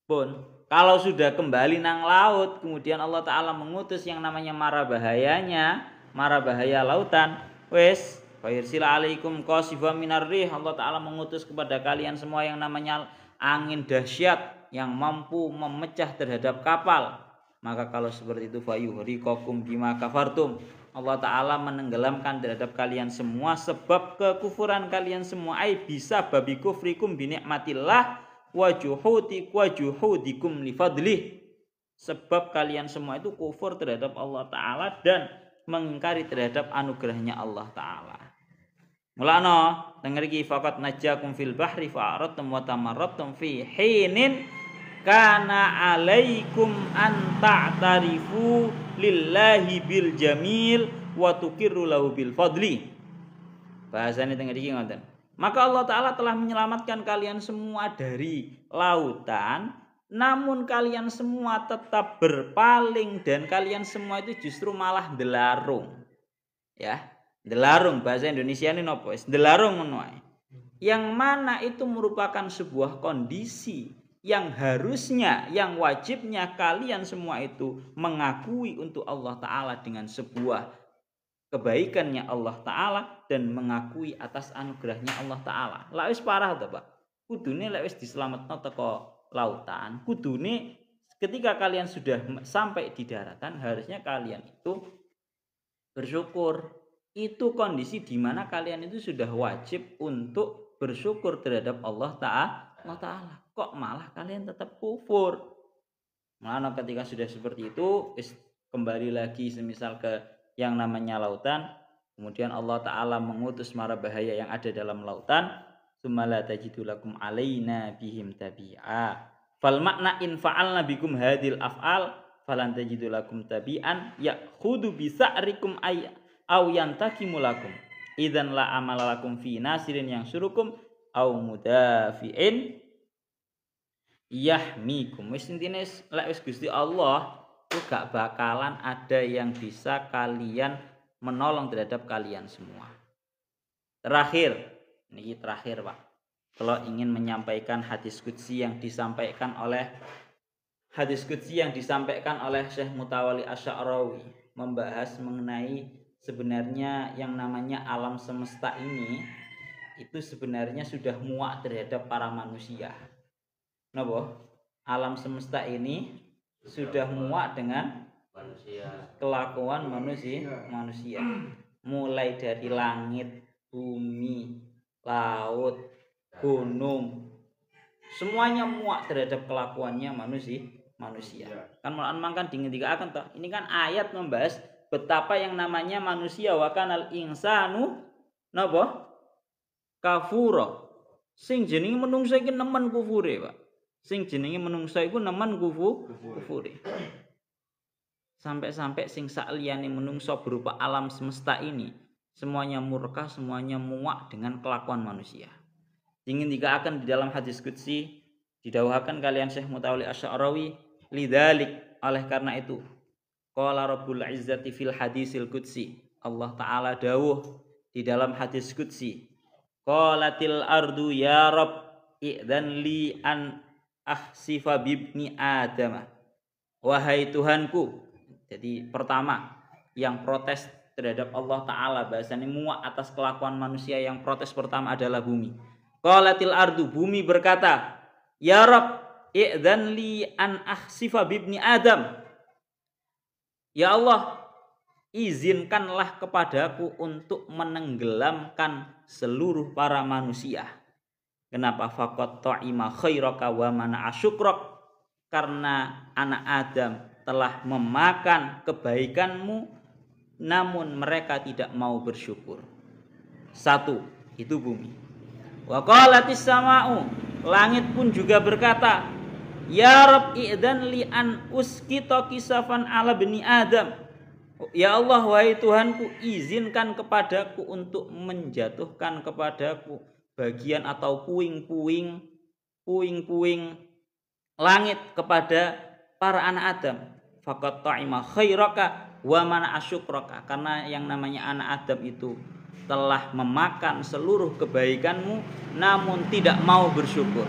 Pun kalau sudah kembali nang laut, kemudian Allah Ta'ala mengutus yang namanya mara bahaya lautan, wes fayirsila alaikum qasifam minar rih, Allah Ta'ala mengutus kepada kalian semua yang namanya angin dahsyat yang mampu memecah terhadap kapal. Maka kalau seperti itu fayuhriqakum bima kafartum, Allah Ta'ala menenggelamkan terhadap kalian semua sebab kekufuran kalian semua, ai bisa babi kufrikum bi nikmatillah wa juhudikum li fadlih, sebab kalian semua itu kufur terhadap Allah Ta'ala dan mengingkari terhadap anugerahnya Allah Ta'ala. Mulana denger iki faqat najakum fil bahri fa'aradtum wa tamarradtum fi hinin kana alaikum an ta'tarifu lillahi bil jamil wa tuqirru lahu bil fadli. Bahasane denger iki ngoten. Maka Allah Ta'ala telah menyelamatkan kalian semua dari lautan, namun kalian semua tetap berpaling dan kalian semua itu justru malah delarung. Ya, delarung bahasa Indonesia ini nopo? Delarung menuai. Yang mana itu merupakan sebuah kondisi yang harusnya, yang wajibnya kalian semua itu mengakui untuk Allah Ta'ala dengan sebuah kebaikannya Allah Ta'ala dan mengakui atas anugerahnya Allah Ta'ala. Lah wis parah to, Pak. Kudune lek wis diselametno teko lautan, kudune ketika kalian sudah sampai di daratan harusnya kalian itu bersyukur. Itu kondisi di mana kalian itu sudah wajib untuk bersyukur terhadap Allah Ta'ala. Kok malah kalian tetap kufur? Malah ketika sudah seperti itu, kembali lagi semisal ke yang namanya lautan, kemudian Allah Ta'ala mengutus mara bahaya yang ada dalam lautan, sumala tajidu lakum alaina bihim tabi'a fal makna in fa'alna bikum hadil af'al falan tajidu lakum tabi'an ya'khudu bisa'rikum aw yantakimu lakum idzan la amala lakum fi nasirin yang surukum aw mudafi'in yahmikum. Wis intine lek wis Gusti Allah itu gak bakalan ada yang bisa kalian menolong terhadap kalian semua. Terakhir, ini terakhir Pak. Kalau ingin menyampaikan hadis qudsi yang disampaikan oleh Syekh Mutawalli Asy'arawi membahas mengenai sebenarnya yang namanya alam semesta ini itu sebenarnya sudah muak terhadap para manusia. Napa? Alam semesta ini sudah muak dengan kelakuan manusia. Mulai dari langit, bumi, laut, gunung, semuanya muak terhadap kelakuannya manusia. Kan kan dingendikaken toh. Ini kan ayat membahas betapa yang namanya manusia wa kanal insanu napa? Kafura. Sing jenenge menungsa iki nemen kufure, Pak. Sing jenenge menungsa iku nemen kufure. Sampai-sampai sing sakliyane menungso berupa alam semesta ini semuanya murka, semuanya muak dengan kelakuan manusia. Ingin dikatakan di dalam hadis qudsi didawuhaken kalian Syekh Mutawalli Asy'arawi, lidzalik, oleh karena itu qala Rabbul Izzati fil hadisil qudsi, Allah taala dawuh di dalam hadis qudsi, qalatil ardu ya Rabb idzan li an ahsifa bibni Adam. Wahai Tuhanku. Jadi pertama yang protes terhadap Allah Ta'ala bahasanya muak atas kelakuan manusia, yang protes pertama adalah bumi. Qalatil ardu, bumi berkata, ya Rabb i'dzan li an ahsifa bibni Adam. Ya Allah, izinkanlah kepadaku untuk menenggelamkan seluruh para manusia. Kenapa? Faqat ta'ima khairaka wa mana asyukrak. Karena anak Adam telah memakan kebaikanmu, namun mereka tidak mau bersyukur. Satu, itu bumi. Wa qalatis sama'u, langit pun juga berkata, ya Rabb i'dzan li an uskita kisafan ala bani Adam. Ya Allah, wahai Tuhanku, izinkan kepadaku untuk menjatuhkan kepadaku bagian atau puing-puing langit kepada para anak Adam. Faqat ta'ima khairaka wa mana asyukraka. Karena yang namanya anak Adam itu telah memakan seluruh kebaikanmu namun tidak mau bersyukur.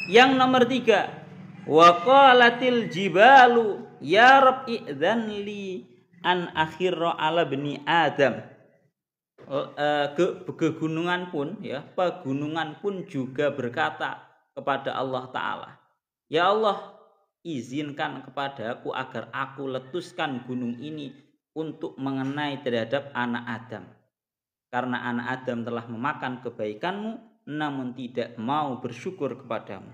Yang nomor 3, wa qalatil jibalu ya Rabb i'dzan li an akhirra ala bani Adam. Pegunungan pun juga berkata kepada Allah Ta'ala, ya Allah, izinkan kepadaku agar aku letuskan gunung ini untuk mengenai terhadap anak Adam. Karena anak Adam telah memakan kebaikanmu namun tidak mau bersyukur kepadamu.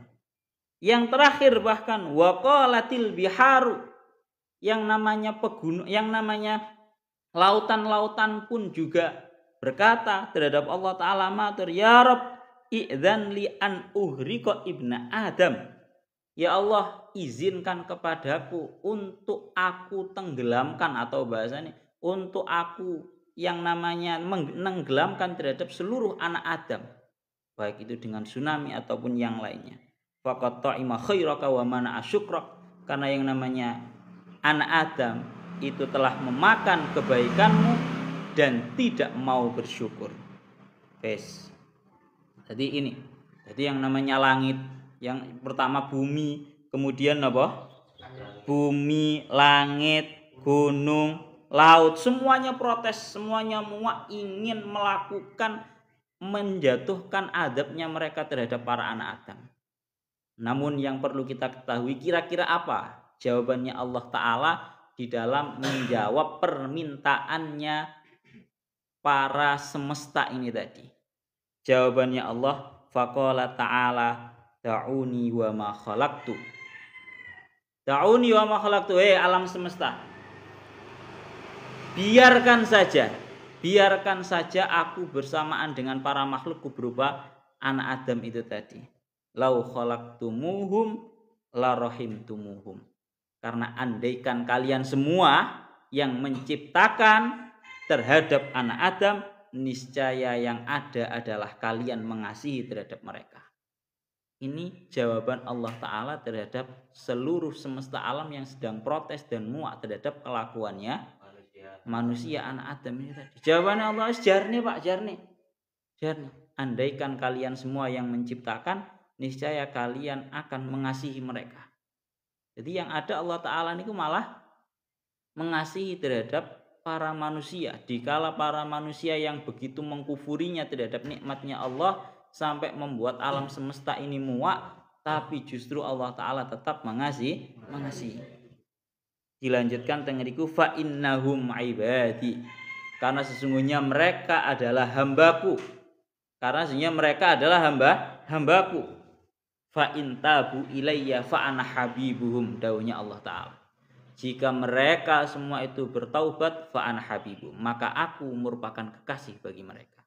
Yang terakhir bahkan waqalatil biharu, yang namanya lautan-lautan pun juga berkata terhadap Allah Ta'ala, matur ya Rabb i'dzan li an uhriqa ibna Adam. Ya Allah, izinkan kepadaku untuk aku tenggelamkan, atau bahasanya untuk aku yang namanya menenggelamkan terhadap seluruh anak Adam, baik itu dengan tsunami ataupun yang lainnya. Faqat ta'ima khairaka wa mana asyukrak. Karena yang namanya anak Adam itu telah memakan kebaikanmu dan tidak mau bersyukur. Jadi ini, jadi yang namanya langit, yang pertama bumi, kemudian apa? Bumi, langit, gunung, laut, semuanya protes, semuanya muak, ingin melakukan menjatuhkan adabnya mereka terhadap para anak Adam. Namun yang perlu kita ketahui, kira-kira apa jawabannya Allah Ta'ala di dalam menjawab permintaannya para semesta ini tadi. Jawabannya Allah, faqala ta'ala da'uni wa ma khalaqtu. Da'uni wa ma khalaqtu, alam semesta, biarkan saja aku bersamaan dengan para makhlukku berupa anak Adam itu tadi. Lau khalaqtumuhum la rahimtumuhum. Karena andaikan kalian semua yang menciptakan terhadap anak Adam, niscaya yang ada adalah kalian mengasihi terhadap mereka. Ini jawaban Allah Ta'ala terhadap seluruh semesta alam yang sedang protes dan muak terhadap kelakuannya manusia anak Adam ini tadi. Jawabannya Allah jarne Pak, jarne. Andaikan kalian semua yang menciptakan, niscaya kalian akan mengasihi mereka. Jadi yang ada Allah Ta'ala ini malah mengasihi terhadap para manusia. Dikala para manusia yang begitu mengkufurinya terhadap nikmatnya Allah sampai membuat alam semesta ini muak, tapi justru Allah Ta'ala tetap mengasihi. Dilanjutkan tengeriku fa innahum ibadi, karena sesungguhnya mereka adalah hambaku. Hambaku. Fa intabu ilayya fa ana habibuhum, dawuhnya Allah Ta'ala. Jika mereka semua itu bertaubat fa ana habibuhum, maka aku merupakan kekasih bagi mereka.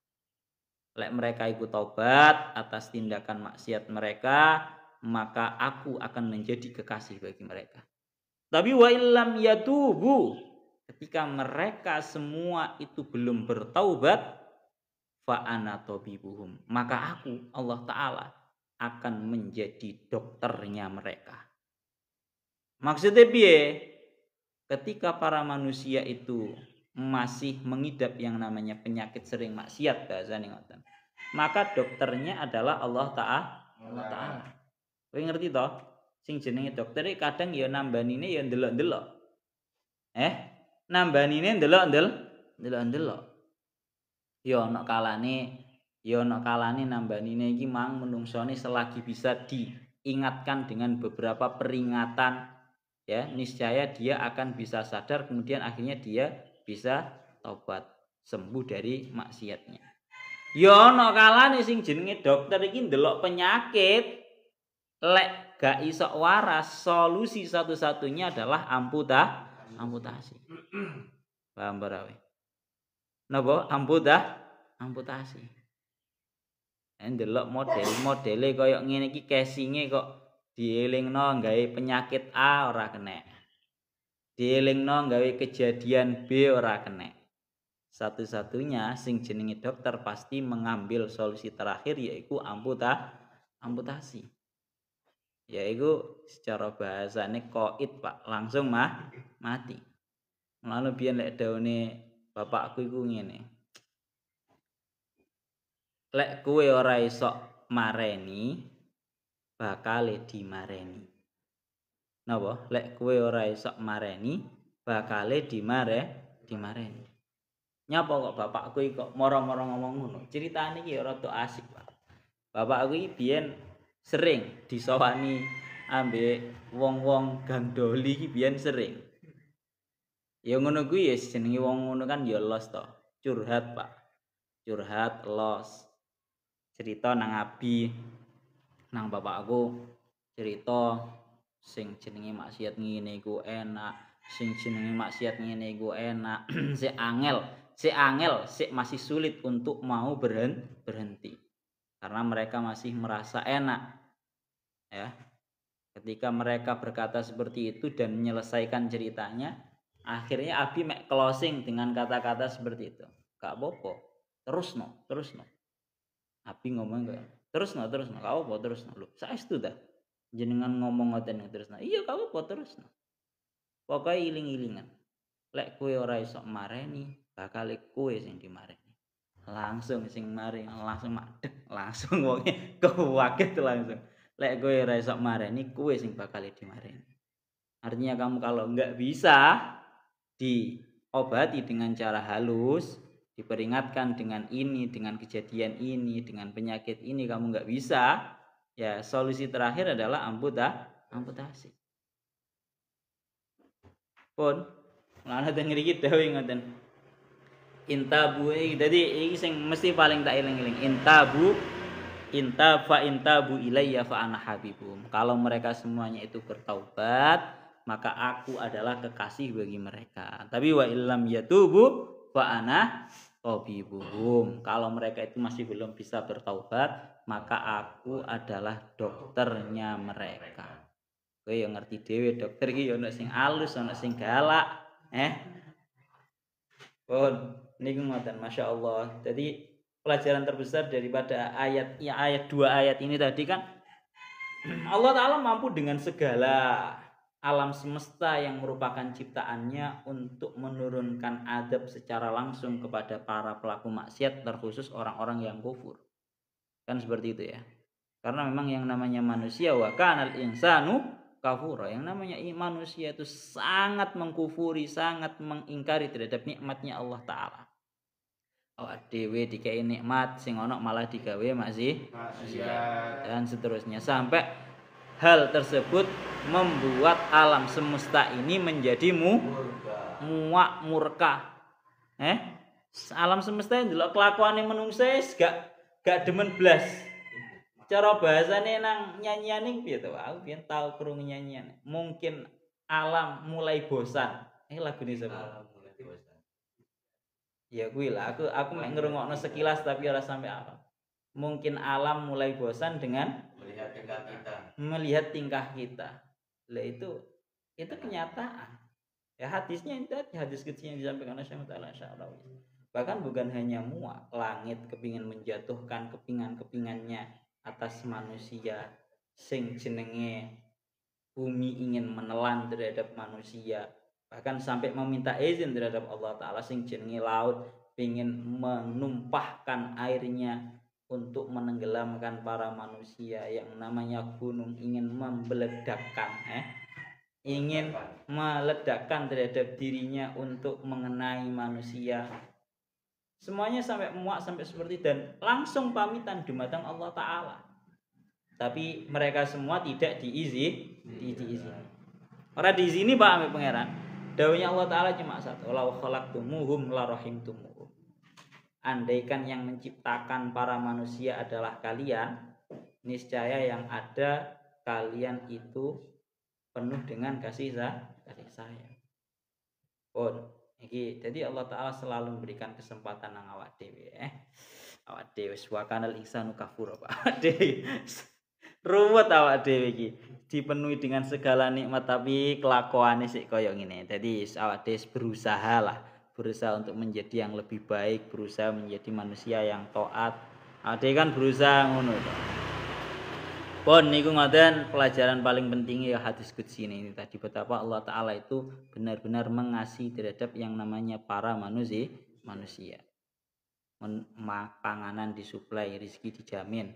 Lek mereka ikut taubat atas tindakan maksiat mereka, maka aku akan menjadi kekasih bagi mereka. Tapi wa illam yatubu, ketika mereka semua itu belum bertaubat, fa ana tabibuhum, maka aku Allah Ta'ala akan menjadi dokternya mereka. Maksudnya piye? Ketika para manusia itu masih mengidap yang namanya penyakit sering maksiat, bahasane ngoten, maka dokternya adalah Allah Ta'ala. Kowe ngerti toh? Sing jenenge dokter kadang ya nambanine ya ndelok-ndelok. Nambanine ndelok-ndelok. Ya ana kalane nambanine iki mang menungsone selagi bisa diingatkan dengan beberapa peringatan, ya niscaya dia akan bisa sadar, kemudian akhirnya dia bisa taubat, sembuh dari maksiatnya. Ya ana kalane sing jenenge dokter iki ndelok penyakit, lek gak iso waras, solusi satu-satunya adalah amputasi. Paham ora kowe? Napa amputasi. Ndelok modele kaya ngene iki casinge kok dielingno gawe penyakit A ora kena. Dielingno gawe kejadian B ora kena. Satu-satunya sing jenenge dokter pasti mengambil solusi terakhir, yaitu amputasi. Yaitu secara bahasane qaid Pak, langsung mati. Lalu biyen lek daune bapakku iku ngene. Lek kowe ora iso mareni, bakal dimareni. Napa? Lek kowe ora iso mareni, bakal dimareni. Nyapa kok bapakku iki kok moro-moro ngomong ngono? Ceritane iki rada asik, Pak. Bapakku iki biyen sering disowani ambek wong-wong gang doli iki, biyen sering. Ya ngono kuwi ya jenenge wong ngono kan ya los to. Curhat, Pak. Curhat los. Cerita nang abi, nang bapakku cerita sing jenenge maksiat ngene iku enak, sing jenenge maksiat ngene iku enak. Sik masih sulit untuk mau berhenti. Karena mereka masih merasa enak. Ya. Ketika mereka berkata seperti itu dan menyelesaikan ceritanya, akhirnya abi mek closing dengan kata-kata seperti itu. Gak apa-apa, terus no. Abi ngomong kayak terus no, gak apa-apa terus no. Lho, saestu ta? Jenengan ngomong ngoten terus no. Iya gak apa-apa terus no. Pokoke iling-ilingan. Lek kowe ora iso mareni, bakal kowe sing dimareni. Langsung sing maring langsung madeg, langsung wonge kaget langsung. Lek kowe ora iso mareni, kowe sing bakal dimareni. Artinya kamu kalau enggak bisa diobati dengan cara halus, diperingatkan dengan ini, dengan kejadian ini, dengan penyakit ini, kamu enggak bisa, ya solusi terakhir adalah amputasi. Pun lan ada ngriki dawuh ngoten. Intabu jadi iki sing mesti paling tak eling-eling. Intabu ilayya fa ana habibum. Kalau mereka semuanya itu bertaubat, maka aku adalah kekasih bagi mereka. Tapi wa illam yatubu fa ana tabibuhum. Kalau mereka itu masih belum bisa bertaubat, maka aku adalah dokternya mereka. Kowe yo ngerti dhewe dokter iki yo ono sing alus, ono sing galak, Pun niku ngoten, masyaallah. Jadi pelajaran terbesar daripada ayat 2 ayat ini tadi kan Allah Ta'ala mampu dengan segala alam semesta yang merupakan ciptaannya untuk menurunkan adab secara langsung kepada para pelaku maksiat, terkhusus orang-orang yang kufur. Kan seperti itu ya. Karena memang yang namanya manusia wa kanal insanu kafura. Yang namanya manusia itu sangat mengkufuri, sangat mengingkari terhadap nikmatnya Allah Ta'ala. Awak dhewe dikai nikmat sing ana malah digawe maksiat dan seterusnya, sampai hal tersebut membuat alam semesta ini menjadi muak murka. Alam semesta ini delok kelakuane menungsa gak demen blas. Cara bahasane nang nyanyiane piye to? Aku biyen tau krungu nyanyian. Mungkin alam mulai bosan. Lagune sapa? Ya kuwi lah, aku mek ngrungokno sekilas tapi ora sampai apa. Mungkin alam mulai bosan dengan melihat tingkah kita. Lah itu kenyataan. Ya hadisnya itu hadis kecil yang disampaikan oleh Syekh Al-Syarawi. Bahkan bukan hanya muak, langit kepingin menjatuhkan kepingan-kepingannya atas manusia, sing jenenge bumi ingin menelan terhadap manusia, bahkan sampai meminta izin terhadap Allah Ta'ala sing jenenge laut ingin menumpahkan airnya untuk menenggelamkan para manusia, yang namanya gunung ingin meledakkan ingin meledakkan terhadap dirinya untuk mengenai manusia. Semuanya sampai muak sampai seperti, dan langsung pamitan dumateng Allah Ta'ala. Tapi mereka semua tidak diizini. Orang diizini Pak ambek pangeran. Dawuhnya Allah Ta'ala cuma satu, law khalaqtumuhum la rahimtumuhum. Andaikan yang menciptakan para manusia adalah kalian, niscaya yang ada kalian itu penuh dengan kasih sayang. Jadi Allah Ta'ala selalu memberikan kesempatan nang awak dhewe awak dhewe wa kanal insanu kafura Pak. Ruwet awak dhewe iki, dipenuhi dengan segala nikmat tapi kelakuane sik kaya ngene. Jadi awak dhewe berusaha untuk menjadi yang lebih baik, berusaha menjadi manusia yang taat. Awak dhewe kan berusaha ngono to. Pun niku ngoten, pelajaran paling penting ya hadis qudsi ini tadi, betapa Allah Ta'ala itu benar-benar mengasihi terhadap yang namanya para manusia. Panganan disuplai, rezeki dijamin,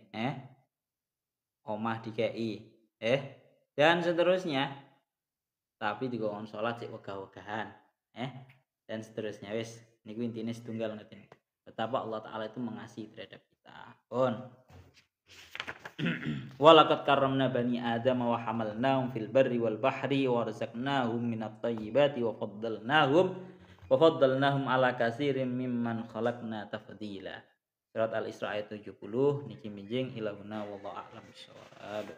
omah dikei, dan seterusnya. Tapi dikon salat sik wegah-wegahan, dan seterusnya. Wis niku intine setunggal ngoten. Betapa Allah Ta'ala itu mengasihi terhadap kita. Walaqad karramna bani Adam wa hamalnahum fil barri wal bahri wa razaqnahum minat thayyibati wa faddalnahum ala katsirin mimman khalaqna tafdila. Surat Al-Isra ayat 70. Niki minjing ilahuna wallahu a'lam bissawab.